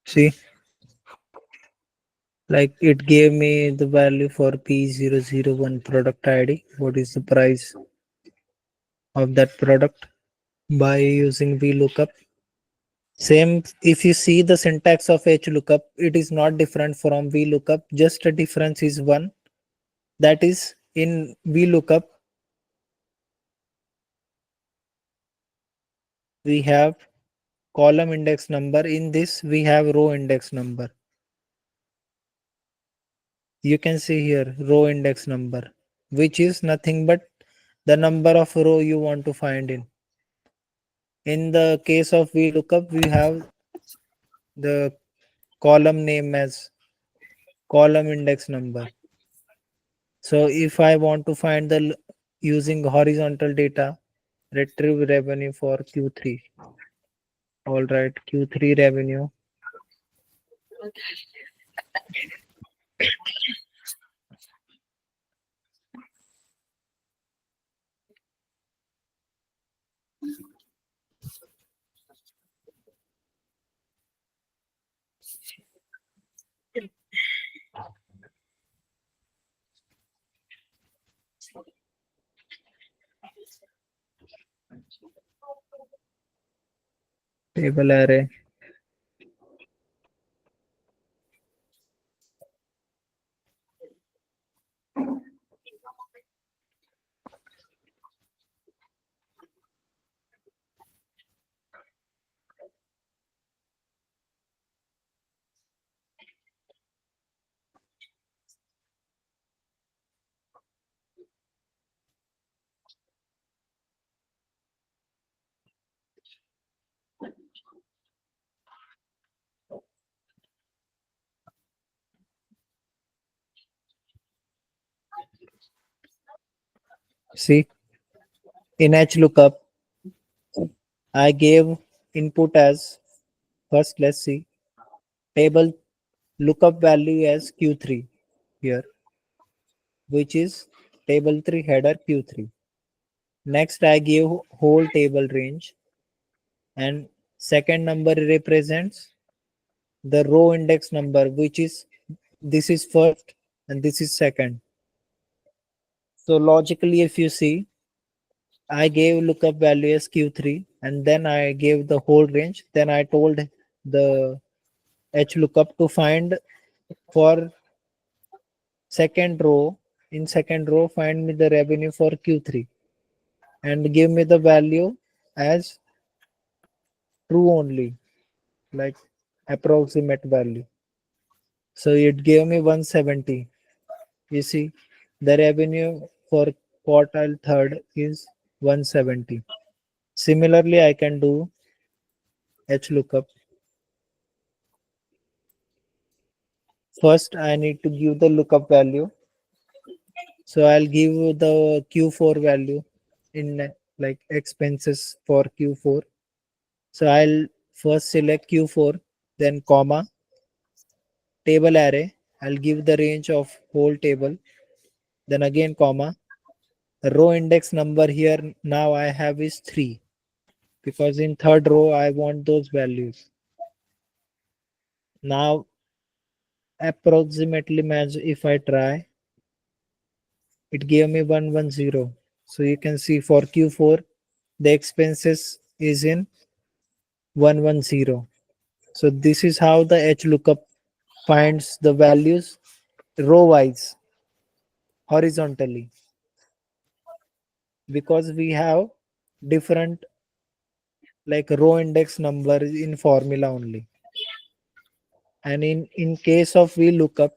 See, like it gave me the value for P001 product ID. What is the price of that product by using VLOOKUP? Same, if you see the syntax of HLOOKUP, it is not different from VLOOKUP. Just a difference is one. That is in VLOOKUP, we have column index number. In this, we have row index number. You can see here row index number, which is nothing but the number of row you want to find in. In the case of VLOOKUP, we have the column name as column index number. So if I want to find the using horizontal data, retrieve revenue for Q3. All right, Q3 revenue. Table array. See, in HLOOKUP, I gave input as first. Let's see table lookup value as Q3 here, which is table 3 header Q3. Next, I give whole table range, and second number represents the row index number, which is this is first and this is second. So logically, if you see, I gave lookup value as Q3 and then I gave the whole range. Then I told the HLOOKUP to find for second row. In second row, find me the revenue for Q3 and give me the value as true only, like approximate value. So it gave me 170. You see, the revenue for quartile third is 170. Similarly, I can do HLOOKUP. First, I need to give the lookup value. So I'll give the Q4 value in like expenses for Q4. So I'll first select Q4, then comma, table array. I'll give the range of whole table, then again comma. The row index number here now I have is 3 because in third row I want those values. Now approximately match if I try, it gave me 110. So you can see for Q4 the expenses is in 110. So this is how the HLOOKUP finds the values row wise horizontally, because we have different like row index number in formula only. And in case of VLOOKUP,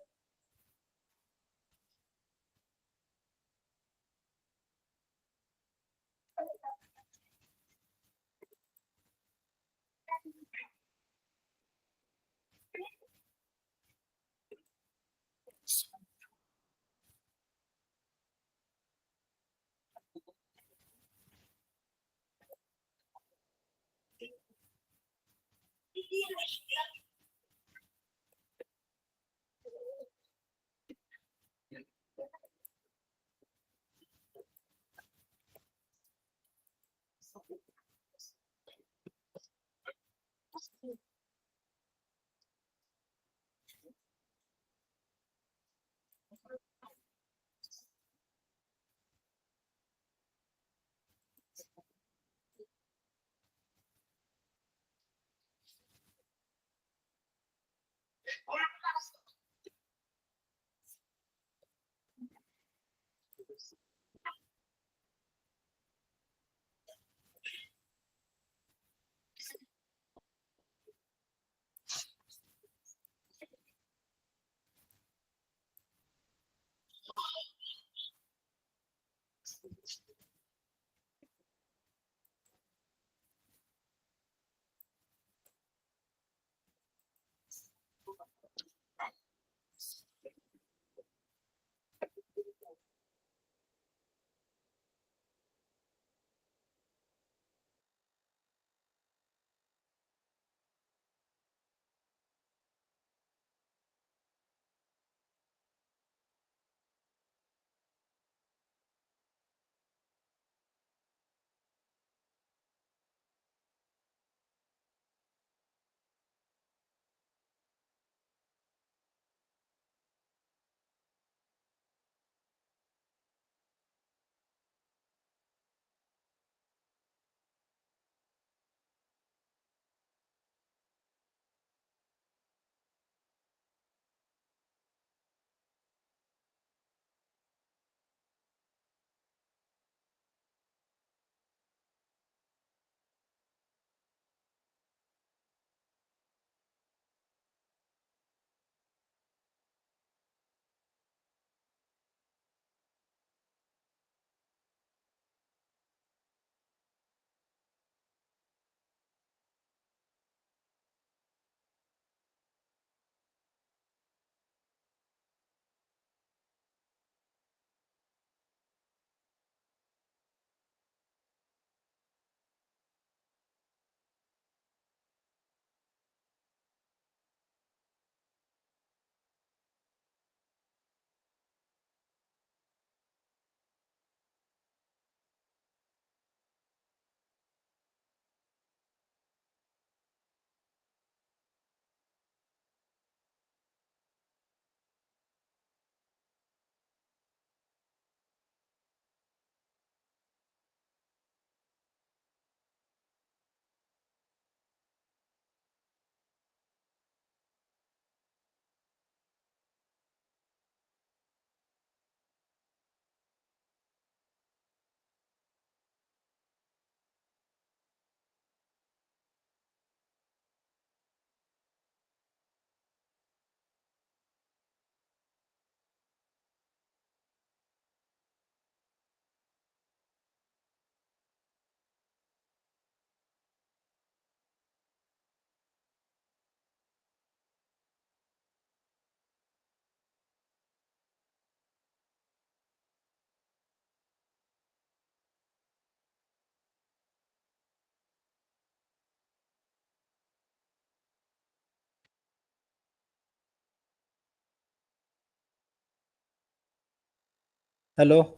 Hello,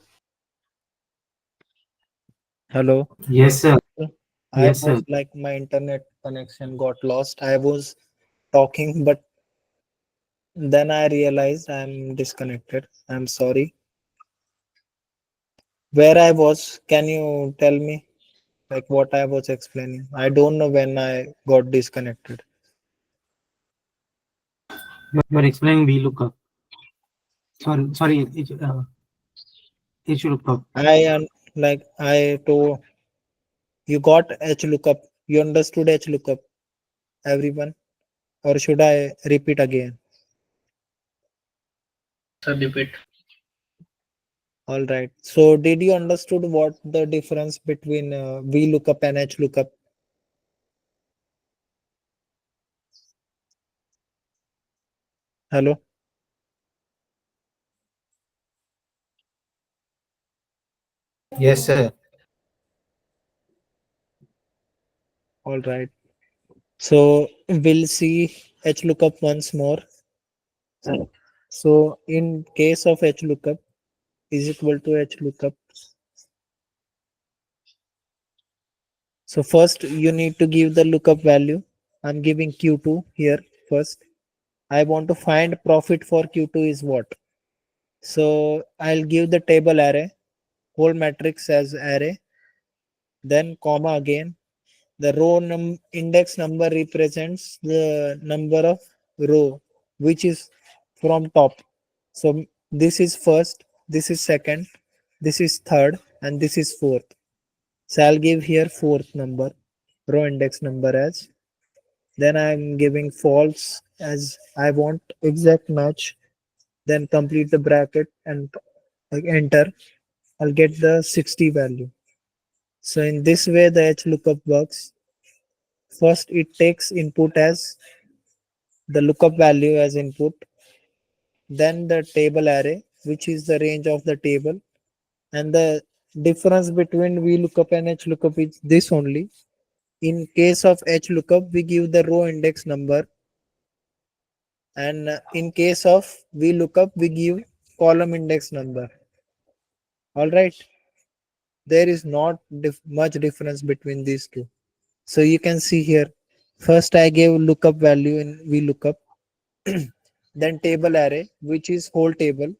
hello. Yes, sir. I Yes, was sir. like my internet connection got lost. I was talking, but then I realized I'm disconnected. I'm sorry. Where I was, can you tell me like what I was explaining? I don't know when I got disconnected. You're explaining VLOOKUP. Sorry, it should look up. I am like I told you got H lookup. You understood H lookup, everyone, or should I repeat again? Sir, repeat. All right. So did you understood what the difference between V lookup and H lookup? Hello. Yes, sir. All right. So we'll see H lookup once more. So in case of H lookup is equal to H lookup. So first you need to give the lookup value. I'm giving Q2 here first. I want to find profit for Q2 is what? So I'll give the table array, whole matrix as array, then comma again. The row index number represents the number of row which is from top. So this is first, this is second, this is third, and this is fourth. So I'll give here fourth number, row index number as. Then I'm giving false as I want exact match. Then complete the bracket and enter. I'll get the 60 value. So in this way the H lookup works. First it takes input as the lookup value as input, then the table array, which is the range of the table, and the difference between VLOOKUP and HLOOKUP is this only. In case of HLOOKUP, we give the row index number, and in case of VLOOKUP, we give column index number. All right, there is not much difference between these two. So you can see here, first I gave lookup value in VLOOKUP, then table array, which is whole table.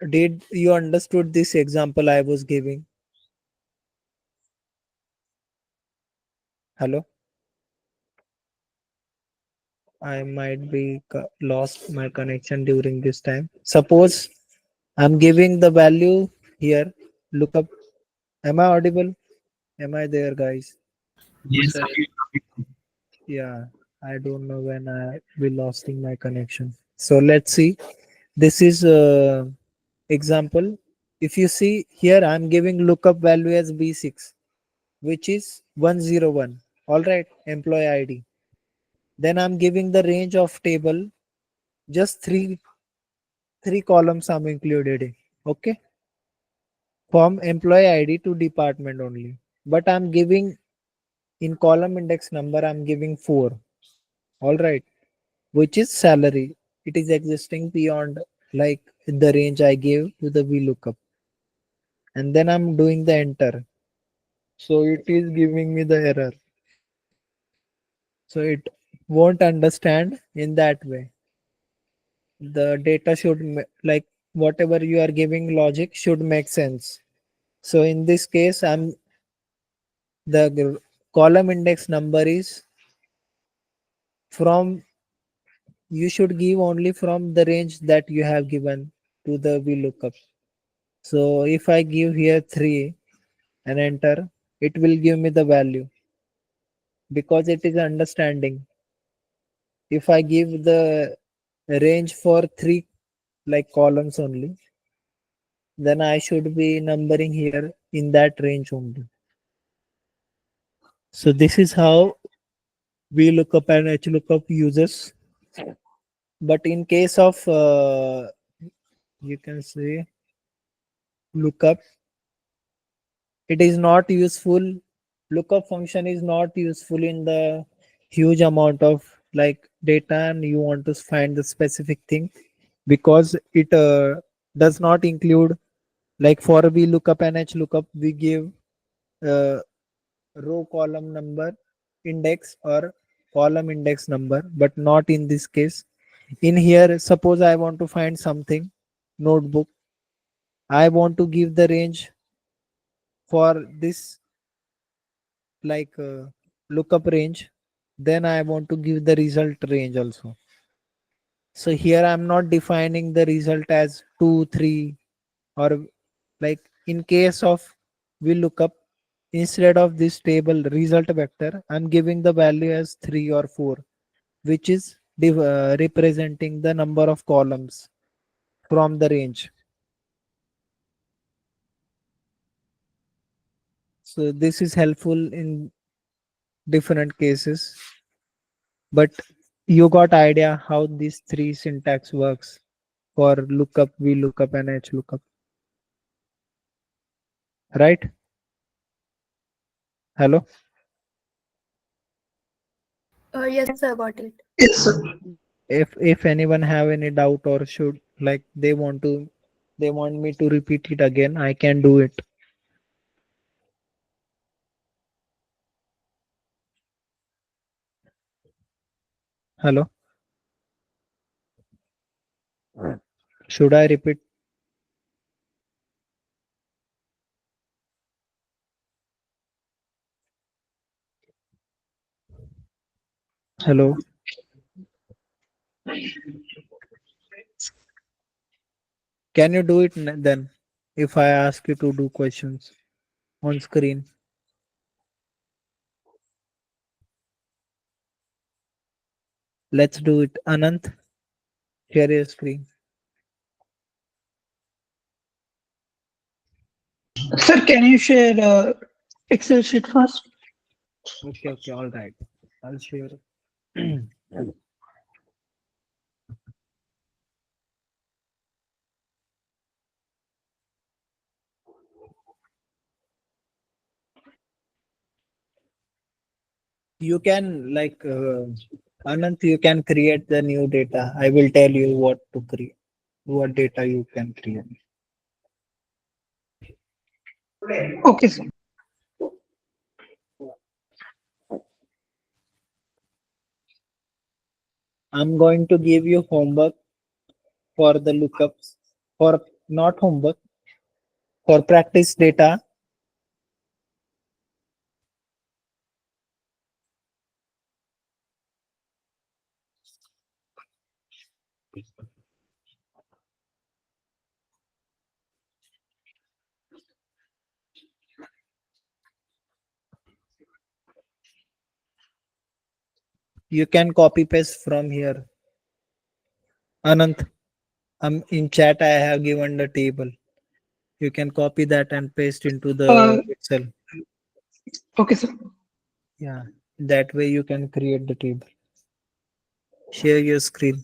Did you understood this example I was giving? Hello, I might be lost my connection during this time. Suppose I'm giving the value here. Look up. Am I audible? Am I there, guys? Yes, Yes, sir. Yeah, I don't know when I will losing my connection. So let's see. This is example. If you see here, I'm giving lookup value as B6, which is 101. All right, employee ID. Then I'm giving the range of table, just three columns I'm included in. Okay, from employee ID to department only. But I'm giving in column index number, I'm giving 4. All right, which is salary. It is existing beyond like the range I gave to the VLOOKUP. And then I'm doing the enter. So it is giving me the error. So it won't understand in that way. The data should like whatever you are giving logic should make sense. So in this case, the column index number is from, you should give only from the range that you have given to the VLOOKUP. So if I give here 3 and enter, it will give me the value because it is understanding. If I give the range for 3 like columns only, then I should be numbering here in that range only. So this is how VLOOKUP and HLOOKUP uses. But in case of you can say lookup, it is not useful. Lookup function is not useful in the huge amount of like data and you want to find the specific thing. because it does not include, like for v lookup and h lookup, we give uh, row column number index or column index number, but not in this case. In here, suppose I want to find something, notebook, I want to give the range for this, like lookup range, then I want to give the result range also. So here I'm not defining the result as 2 3, or like in case of we look up, instead of this table result vector, I'm giving the value as 3 or 4, which is representing the number of columns from the range. So this is helpful in different cases, but you got idea how these three syntax works for lookup, v lookup and h lookup, right? Hello. Yes, I got it. Yes, sir. If anyone have any doubt or should, like they want me to repeat it again, I can do it. Hello. Should I repeat? Hello. Can you do it then? If I ask you to do questions on screen, let's do it. Anant, share your screen. Sir, can you share Excel sheet first? Okay, okay, all right. I'll share. You can like Anant, you can create the new data. I will tell you what to create, what data you can create. Okay, sir. I'm going to give you homework for the lookups, for not homework, for practice data. You can copy paste from here. Anant, in chat I have given the table. You can copy that and paste into Uh, the Excel. okay, sir. Yeah, that way you can create the table. Share your screen.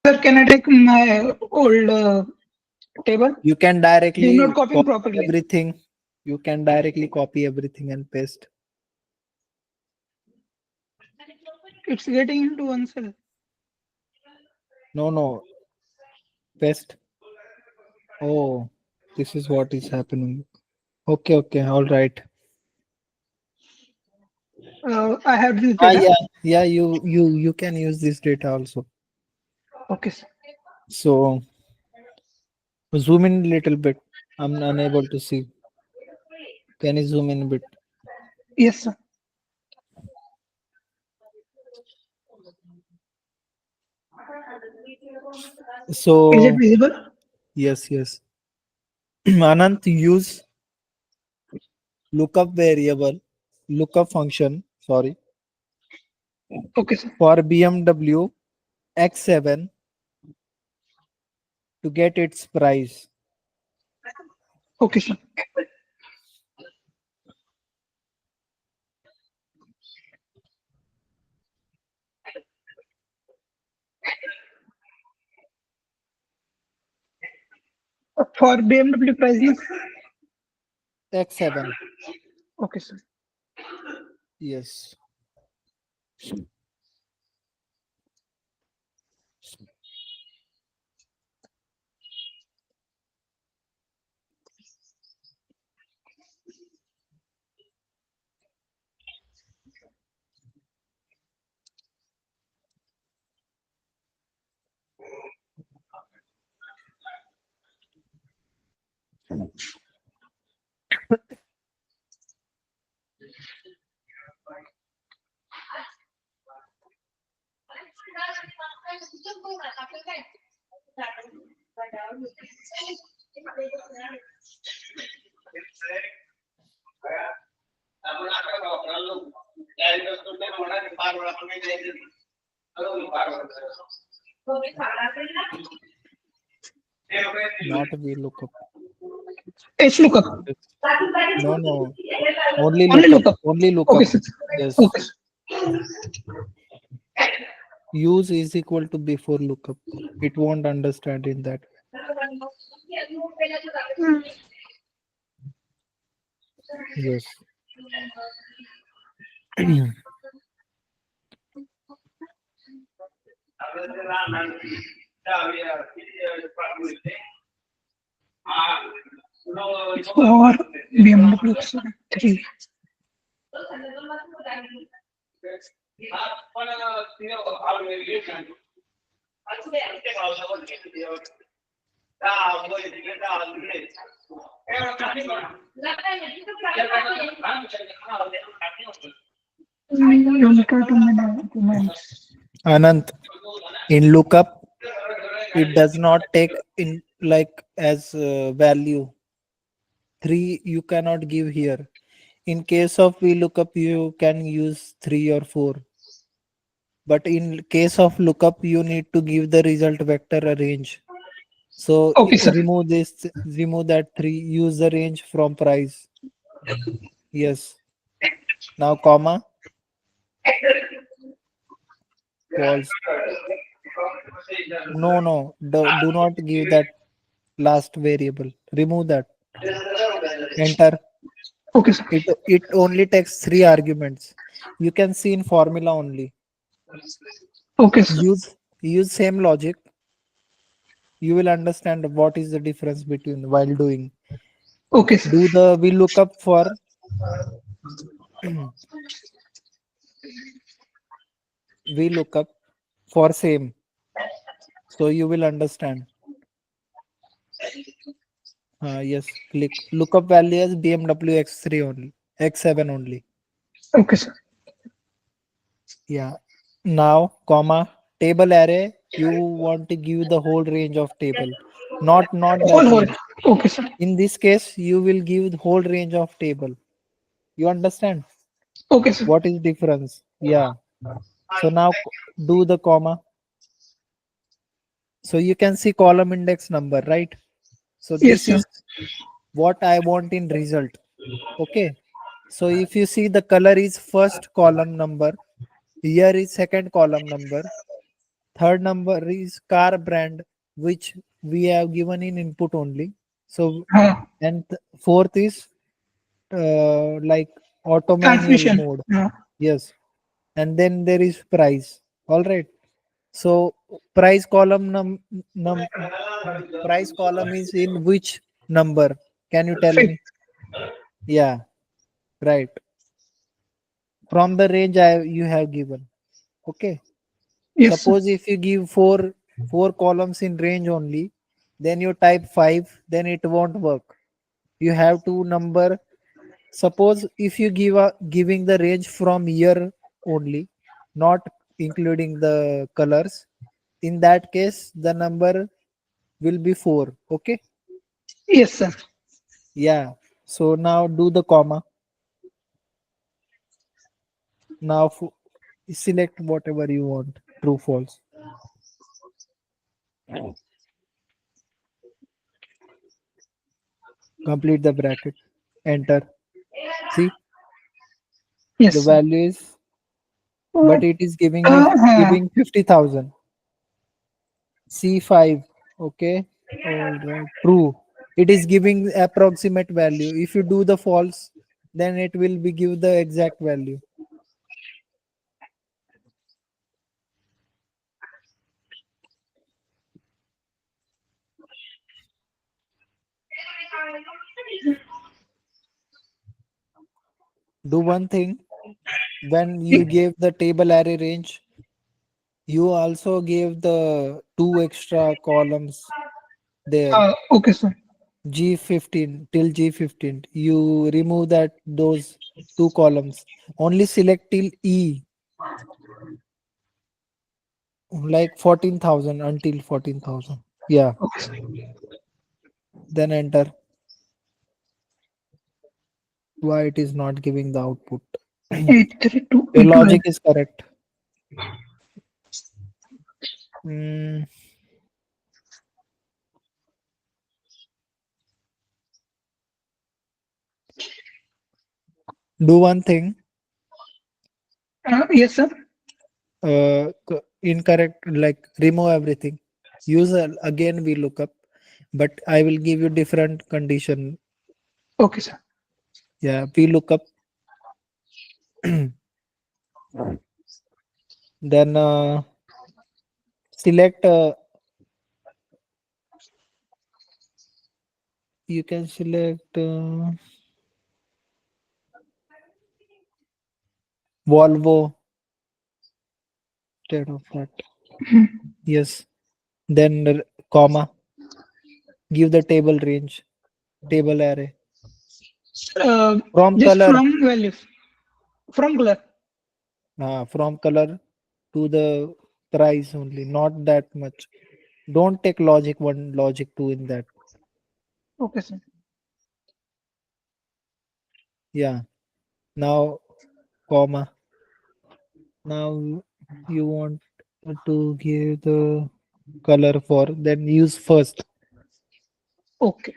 Sir, can I take my old table? You can It is directly not copying copy properly. everything. You can directly copy everything and paste. It's getting into one cell. No. Best. Oh, this is what is happening. Okay, all right. I have this Ah, data. yeah. You can use this data also. Okay, sir. So zoom in a little bit. I'm unable to see. Can you zoom in a bit? Yes, sir. Is it So visible? yes. Anant, use lookup variable, lookup function. Sorry, Okay, sir. for BMW X7 to get its price. Okay, sir. For BMW pricing. X7. Okay, sir. Yes. Not a VLOOKUP. H lookup. It's- No. Only Only lookup. lookup. Only Okay, lookup. sir. Yes. Okay, sir. Use is equal to before lookup. It won't understand in that. Yes. For BMW X3. Unique documents. Anant, in lookup, it does not take in like as value. 3 you cannot give here. In case of VLOOKUP, you can use 3 or 4. But in case of lookup, you need to give the result vector a range. So Okay, sir. remove that 3, use the range from price. Yes. Now comma, false. No. Do not give that last variable. Remove that. Enter. Okay, sir. It only takes 3 arguments. You can see in formula only. Okay, sir. Use same logic. You will understand what is the difference between while doing. Okay, sir. Do the VLOOKUP for VLOOKUP for same. So you will understand. Yes, click lookup value as BMW X3 only, X7 only. Okay, sir. Yeah. Now, comma, table array, you want to give the whole range of table, not Whole that whole. range. Okay, sir. In this case, you will give the whole range of table. You understand Okay, sir. what is difference? Yeah. So now do the comma. So you can see column index number, right? So Yes, this sir. is what I want in result. Okay. So if you see the color is first column number, here is second column number, third number is car brand, which we have given in input only. So and fourth is like auto manual Transmission. mode. Yes. and then there is price. All right. So price column price column is in which number? Can you tell Fifth. me? Yeah, right. From the range you have given. Okay. Yes, sir. Suppose if you give four columns in range only, then you type 5, then it won't work. You have to number. Suppose if you giving the range from year only, not including the colors, in that case the number will be 4. Okay. Yes, sir. Yeah. So now do the comma. Now select whatever you want. True, false. Complete the bracket. Enter. See Yes, the sir. value is, but What? it is giving me Uh, giving 50,000. C5. Okay. All right. True. It is giving approximate value. If you do the false, then it will be give the exact value. Do one thing. When you gave the table array range, you also gave the two extra columns there. okay, sir. G15 till G15. You remove that those two columns. Only select till E, like 14,000 until 14,000. Yeah. Okay, sir. Then enter. Why it is not giving the output? 832 Your into logic is correct. Mm, do one thing. Yes, sir. Incorrect, like remove everything. Use again we look up, but I will give you different condition. Okay, sir. Yeah, we look up. Then select. You can select Volvo instead of that. Yes. Then comma. Give the table range, table array from Just color. from values. From color. From color to the price only, not that much. Don't take logic 1, logic 2 in that. Okay, sir. Yeah. Now comma. Now you want to give the color for, then use first. Okay.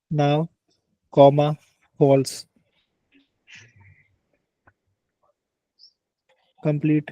Now comma false. Complete.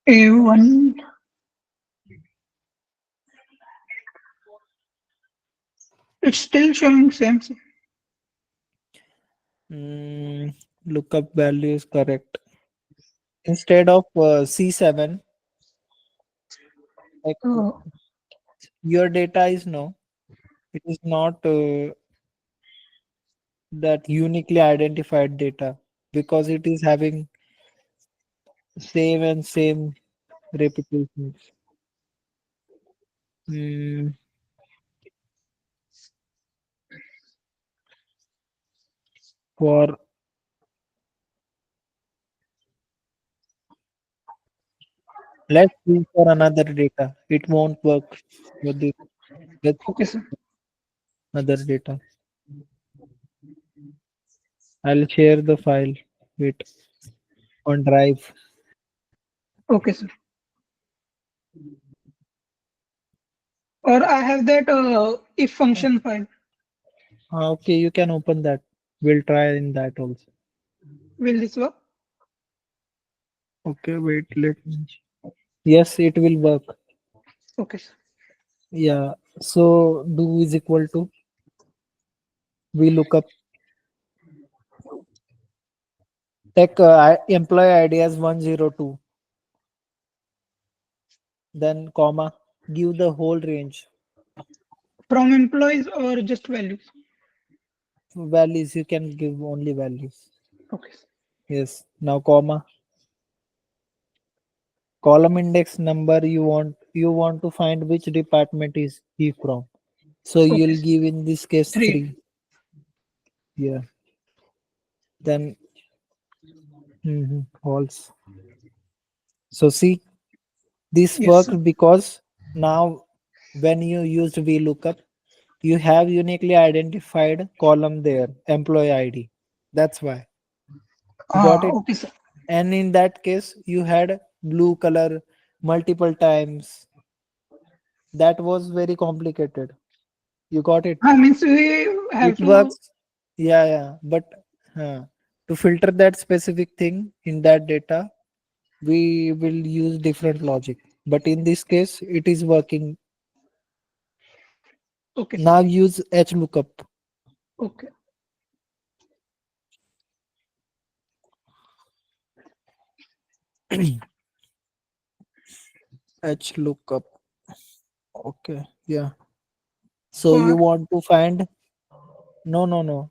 A1. It's still showing same, sir. Lookup value is correct. Instead of C7, like Uh, your data is no. It is not that uniquely identified data because it is having same and same repetitions. Hmm, for let's see for another data. It won't work with this. Let's Okay, sir. another data. I'll share the file. Wait on drive. Okay, sir. Or I have that if function file. Okay, you can open that. We'll try in that also. Will this work? Okay, wait. Let me. Yes, it will work. Okay, sir. Yeah. So do is equal to we look up tech employee ID as 102, then comma, give the whole range. From employees or just values? Values, you can give only values. Okay, sir. Yes. Now comma, column index number you want to find which department is he from. So Okay, you'll sir. give in this case 3. 3. Yeah. Then false. So see, this Yes, sir. worked because now when you used VLOOKUP, you have uniquely identified column there, employee ID. That's why you got it. Okay, sir. And in that case, you had blue color multiple times. That was very complicated. You got it. Means we It have to. works. Yeah, yeah. But to filter that specific thing in that data, we will use different logic. But in this case, it is working. Okay, sir. Now use HLOOKUP. Okay. HLOOKUP. Okay. Yeah. So you For want to find no.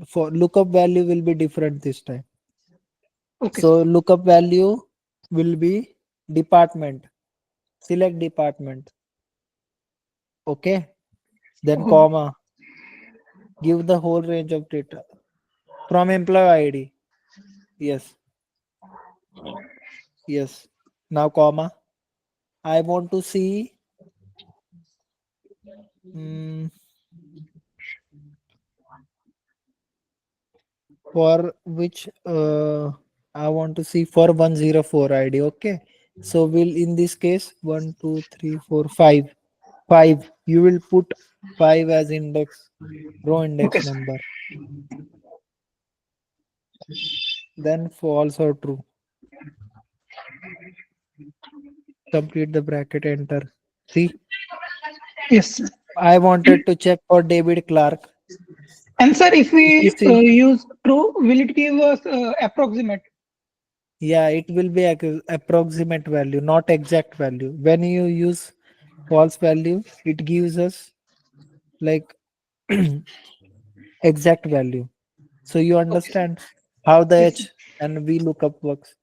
For lookup value will be different this time. okay, sir. So lookup value will be department. Select department. Okay. Then Oh, comma. Give the whole range of data from employee ID. Yes. Yes. Now comma. I want to see mm, for which I want to see for 104 ID. Okay. So will in this case 1, 2, 3, 4, 5. 5. You will put 5 as index, row okay, index sir. number. Then false or true. Complete the bracket, enter. See, Yes, sir. I wanted to check for David Clark. And sir, if If you we see, use true, will it give us approximate? yeah, it will be approximate value, not exact value. When you use false value, it gives us like exact value. So you Okay, sir. understand how the Yes, sir. H and V lookup works.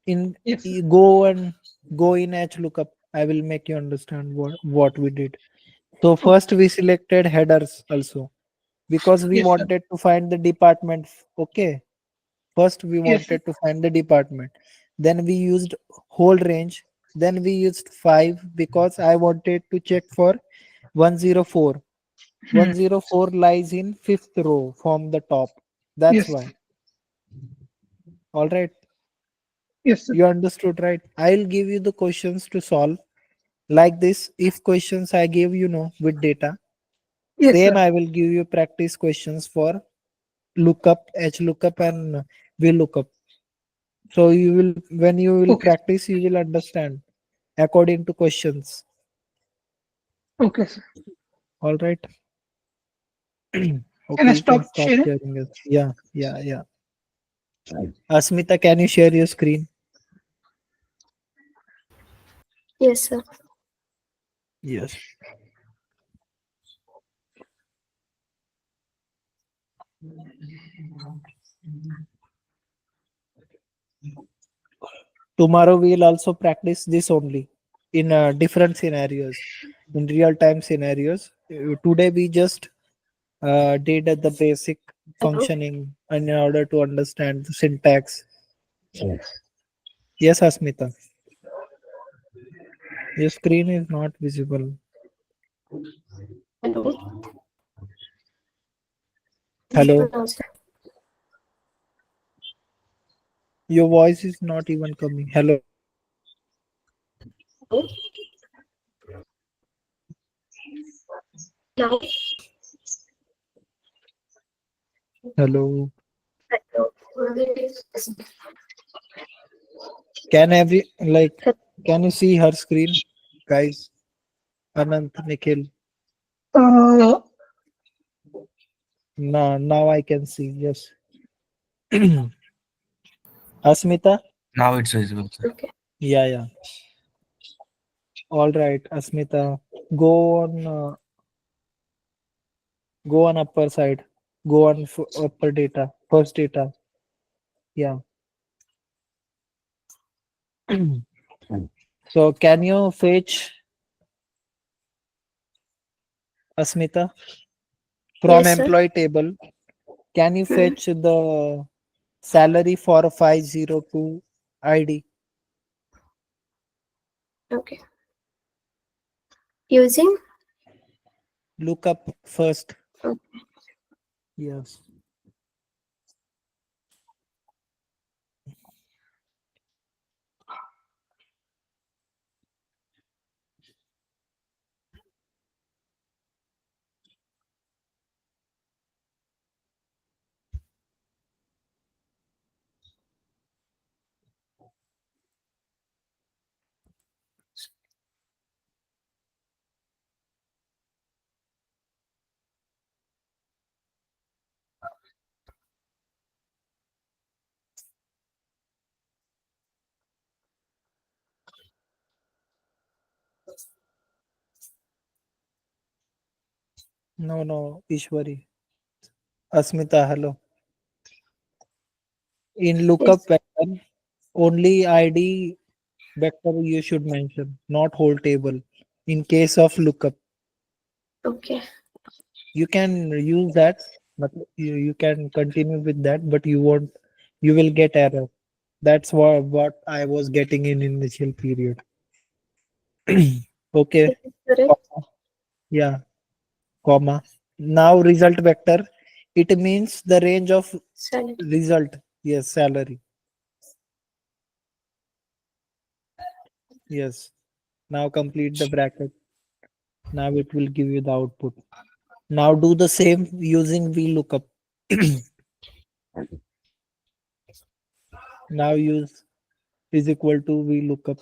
In Yes, sir. go in H lookup. I will make you understand what we did. So Okay. first we selected headers also because we Yes, sir. wanted to find the department. Okay. First we Yes, sir. wanted to find the department. Then we used whole range. Then we used 5 because I wanted to check for 104. Hmm. 104 lies in fifth row from the top. That's Yes, why. All right. yes, sir. You understood, right? I'll give you the questions to solve like this. If questions I gave with data, Yes, same sir. I will give you practice questions for lookup, H lookup, and V lookup. So you will when you will Okay, practice, you will understand according to questions. okay, sir. All right. Can Okay, I you can stop stop sharing? sharing it. Yeah, yeah, yeah. Asmita, can you share your screen? Yes, sir. Yes. Tomorrow we'll also practice this only in different scenarios, in real time scenarios. Today we just did the basic functioning in order to understand the syntax. Yes, Asmita, your screen is not visible. Hello. Hello, No, sir. your voice is not even coming. Hello, Now, hello. hello. Can every like can you see her screen, guys? Anant, Nikhil. Uh, Now I can see. Yes. Asmita. Now it's visible, sir. Okay. Yeah. All right, Asmita. Go on. Go on upper side. Go on upper data. First data. Yeah. So can you fetch Asmita from Yes, sir. employee table? Can you Hmm. fetch the salary for 502 ID? Okay. Using. Look up first. Okay. Yes. No, Ishwari. Asmita, hello. In lookup Yes. vector, only ID vector you should mention, not whole table. In case of lookup, Okay. you can use that, but you can continue with that, but you will get error. That's what I was getting in initial period. Okay. This is correct. Comma. Yeah, comma. Now result vector, it means the range of Salary. result. Yes, salary. Yes. Now complete the bracket. Now it will give you the output. Now do the same using VLOOKUP. Now use is equal to VLOOKUP.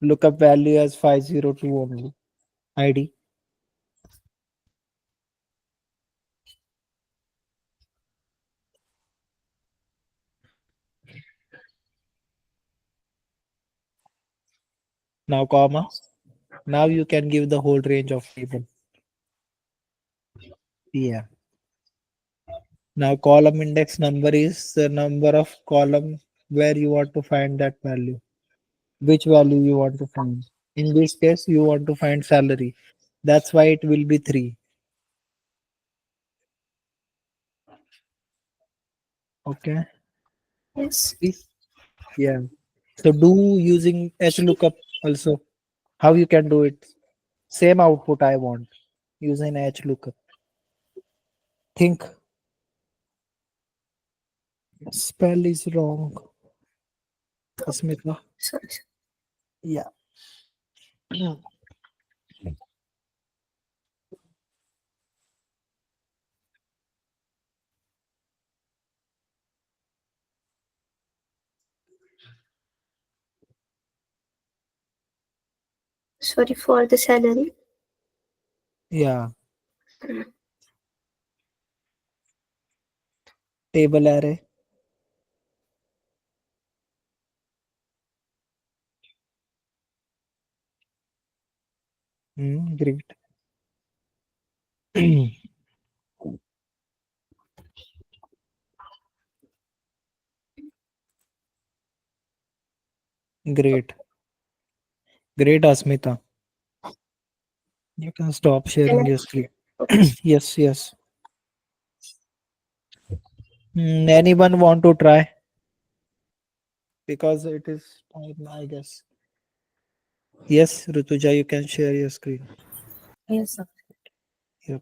Lookup value as 502 only. ID. Now comma. Now you can give the whole range of table. Yeah. Now column index number is the number of column where you want to find that value. Which value you want to find. In this case, you want to find salary. That's why it will be 3. Okay. Yes. Yeah. So do using HLOOKUP also. How you can do it? Same output I want using HLOOKUP. Think spell is wrong. Asmita. Sorry. Yeah. Sorry for the salary. Yeah. Table array. Great. Great. Great, Asmita. You can stop sharing Can your screen. Okay. Yes, yes. Anyone want to try? Because it is time, I guess. Yes, Rutuja, you can share your screen. Yes, sir. Yep.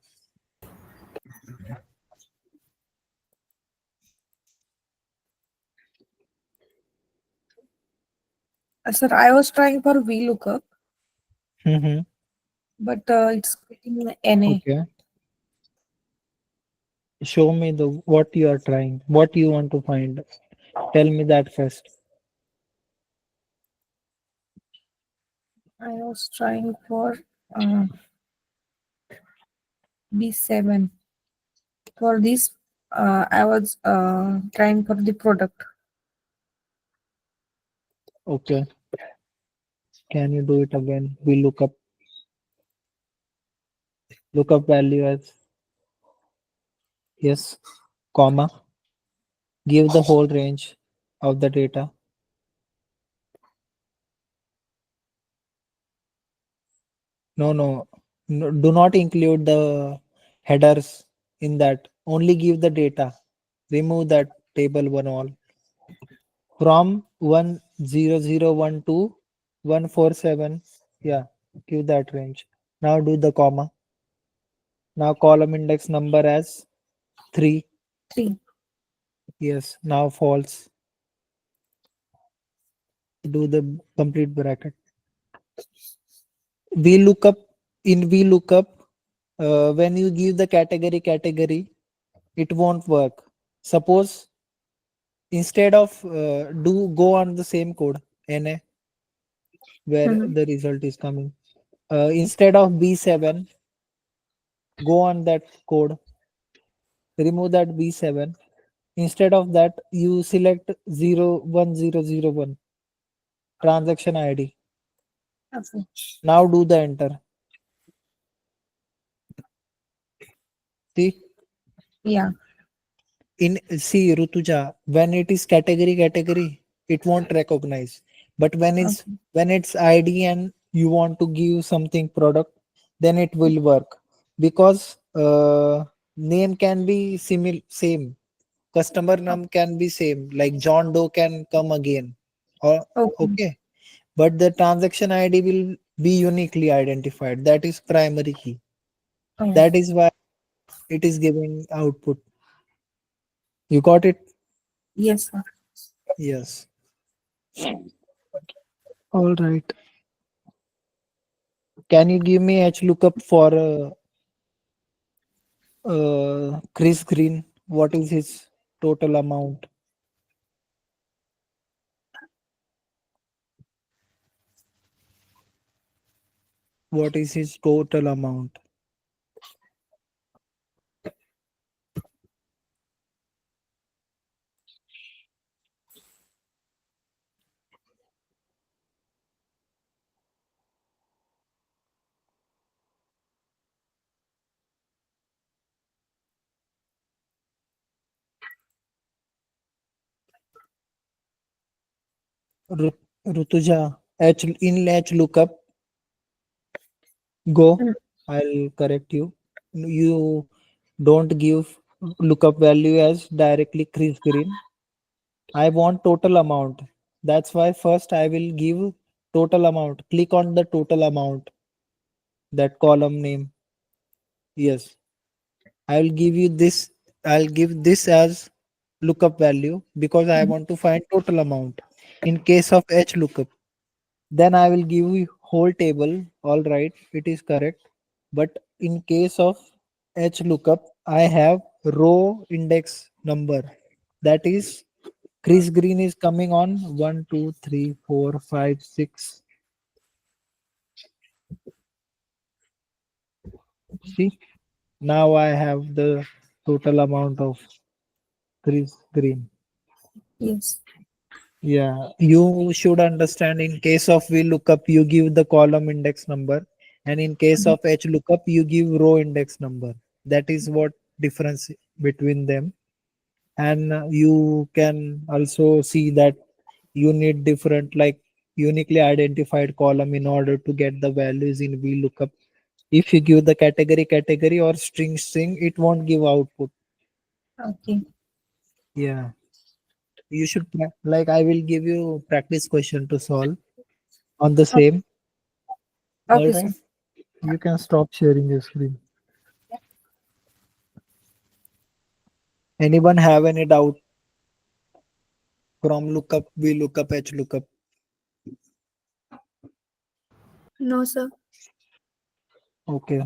Sir, I was trying for VLOOKUP, Mm-hmm. but it's getting NA. Okay. Show me the what you are trying. What you want to find. Tell me that first. I was trying for uh, B7. For this, I was trying for the product. Okay. Can you do it again? We look up value as yes, comma. Give the whole range of the data. No, no, no, do not include the headers in that. Only give the data. Remove that table one all. From 10012 to 147. Yeah, give that range. Now do the comma. Now column index number as 3. 3. Yes, now false. Do the complete bracket. VLOOKUP in VLOOKUP, when you give the category, it won't work. Suppose instead of do go on the same code NA where Mhm. the result is coming. Instead of B7, go on that code, remove that B7. Instead of that, you select 01001 transaction ID. Okay. Now do the enter. See, Yeah. in see Rutuja, when it is category, it won't recognize. But Okay. when it's ID and you want to give something product, then it will work because name can be same. Customer name can be same. Like John Doe can come again. Or Okay. okay, but the transaction ID will be uniquely identified. That is primary key. Oh, That is why it is giving output. You got it? yes, sir. Yes. All right. Can you give me H lookup for Chris Green? What is his total amount? What is his total amount? Rutuja, H in H lookup, go. Mm. I'll correct you. You don't give lookup value as directly Chris Green. I want total amount. That's why first I will give total amount. Click on the total amount, that column name. Yes. I will give you this. I'll give this as lookup value because I want to find total amount. In case of H lookup, then I will give you whole table. All right, it is correct. But in case of H lookup, I have row index number. That is Chris Green is coming on 1, 2, 3, 4, 5, 6. See, now I have the total amount of Chris Green. Yes. Yeah, you should understand in case of VLOOKUP, you give the column index number, and in case Mhm. of HLOOKUP, you give row index number. That is what difference between them. And you can also see that you need different, like uniquely identified column in order to get the values in VLOOKUP. If you give the category or string, it won't give output. Okay. Yeah. You should like I will give you practice question to solve on the same. All Okay, right. sir. You can stop sharing your screen. Anyone have any doubt from lookup, VLOOKUP, HLOOKUP? No, sir. Okay.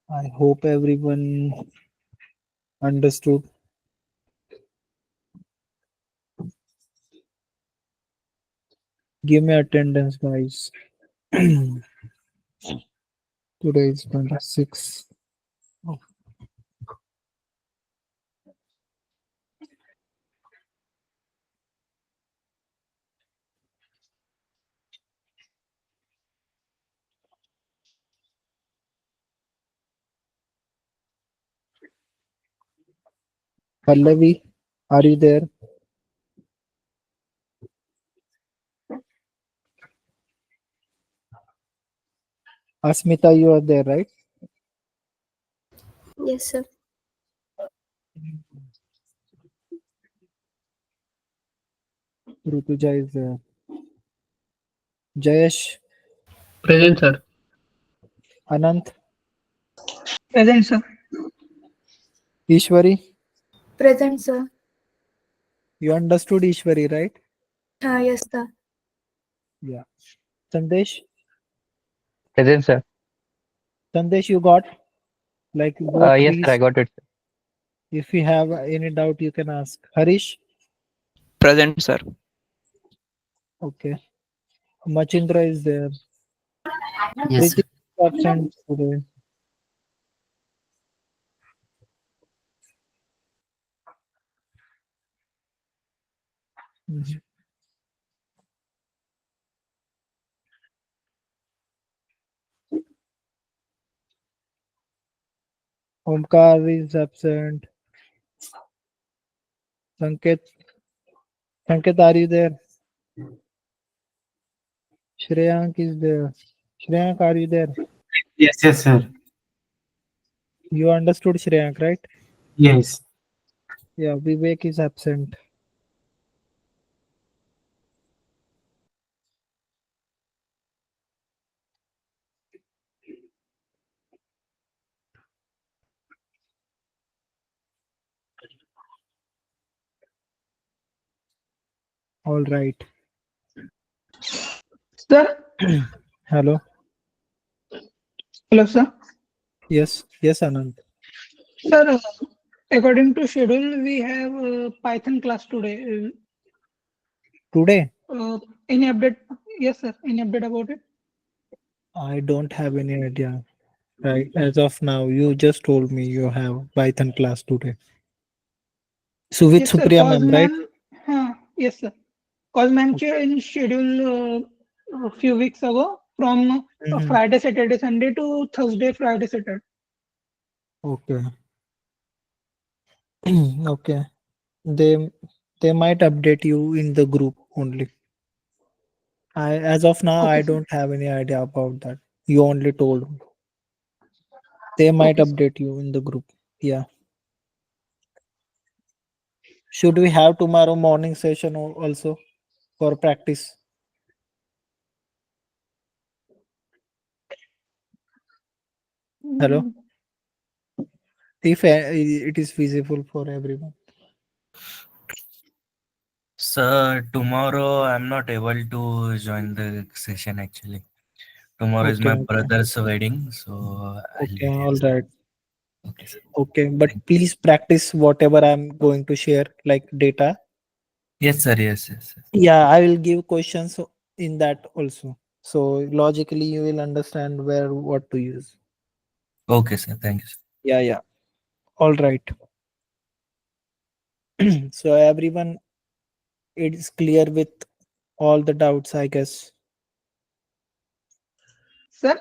I hope everyone understood. Give me attendance, guys. Today is 26. Oh, Pallavi, are you there? Asmita, you are there, right? Yes, sir. Rutuja is there. Jayesh, Present, sir. Anant, Present, sir. Ishwari. Present, sir. You understood Ishwari, right? Yes, sir. Yeah. Sandesh, Present, sir. Sandesh, you got like both Yes, sir. I these. got it. If you have any doubt, you can ask. Harish, Present, sir. okay. Machindra is there. Yes, sir. Preeti is absent today. Mhm. Omkar is absent. Sanket, Sanket, are you there? Shreyank is there. Shreyank, are you there? Yes, sir. You understood Shreyank, right? Yes. Yeah, Vivek is absent. All right. Sir, Hello. hello, sir. Yes. Yes, Anand. Sir, according to schedule, we have Python class today. Today, Any update? Yes, sir. Any update about it? I don't have any idea. Right. As of now, you just told me you have Python class today. So with Yes, sir. Supriya Cause ma'am, right? ma'am, yes, sir. Cause ma'am changed schedule a few weeks ago from Mhm. Friday, Saturday, Sunday to Thursday, Friday, Saturday. Okay. Okay. They they might update you in the group only. I as of now I Okay, sir. don't have any idea about that. You only told me. They might Okay, sir. update you in the group. Yeah. Should we have tomorrow morning session also for practice? Hello. Mm, If it is feasible for everyone. Sir, tomorrow I'm not able to join the session actually. Tomorrow is Okay. my Okay. brother's wedding, so I'll Okay. be there. All right. Okay, sir. Okay. But Thank please practice whatever I'm going to share, like data. Yes, sir. Yes. Yeah, I will give questions in that also. So logically you will understand where what to use. Okay, sir. Thank you, sir. Yeah, yeah. All right. So everyone, it is clear with all the doubts, I guess. sir,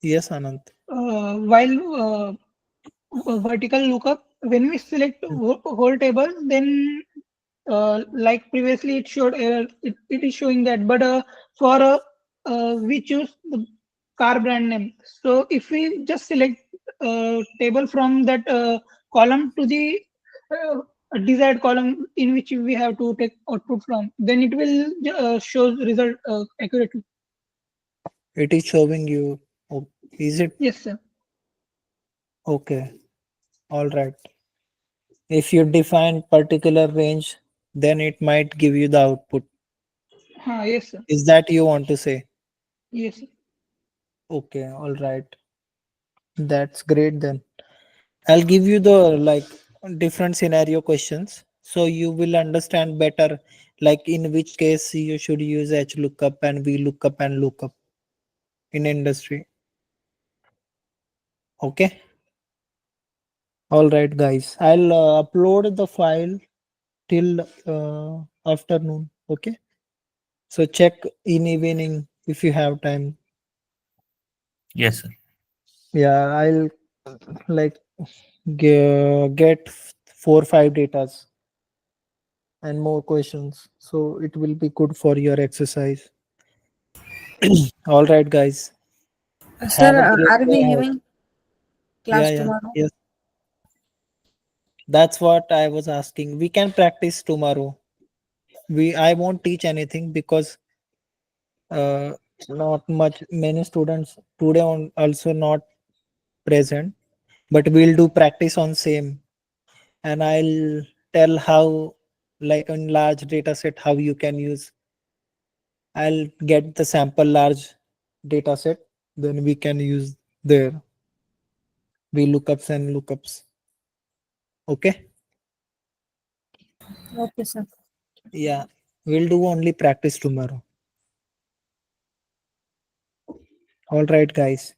Yes, Anant. while vertical lookup, when we select whole table, then like previously it showed error. It is showing that, but for we choose the car brand name. So if we just select table from that column to the desired column in which we have to take output from, then it will show result accurately. It is showing you. Oh, is it Yes, sir. okay? All right. If you define particular range, then it might give you the output. Yes, sir. Is that you want to say? Yes, sir. Okay, all right. That's great then. I'll give you the like different scenario questions so you will understand better like in which case you should use H lookup and V lookup and lookup in industry. Okay. All right, guys. I'll upload the file till afternoon. Okay. So check in evening if you have time. Yes, sir. Yeah, I'll like get 4 5 datas and more questions. So it will be good for your exercise. All right, guys. Sir, Have a great are day we ahead. having Yeah, class yeah. tomorrow? Yes. That's what I was asking. We can practice tomorrow. I won't teach anything because uh, not much many students today also not present, but we'll do practice on same and I'll tell how like on large data set how you can use. I'll get the sample large data set, then we can use there VLOOKUPs and lookups. Okay. Okay, sir. Yeah, we'll do only practice tomorrow. All right, guys.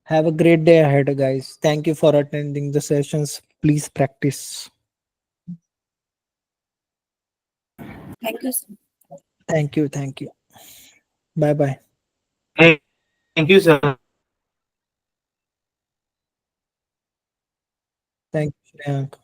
Have a great day ahead, guys. Thank you for attending the sessions. Please practice. Thank you, sir. Thank you. Thank you. Bye bye. Thank you, sir. Thank you, Shreyank.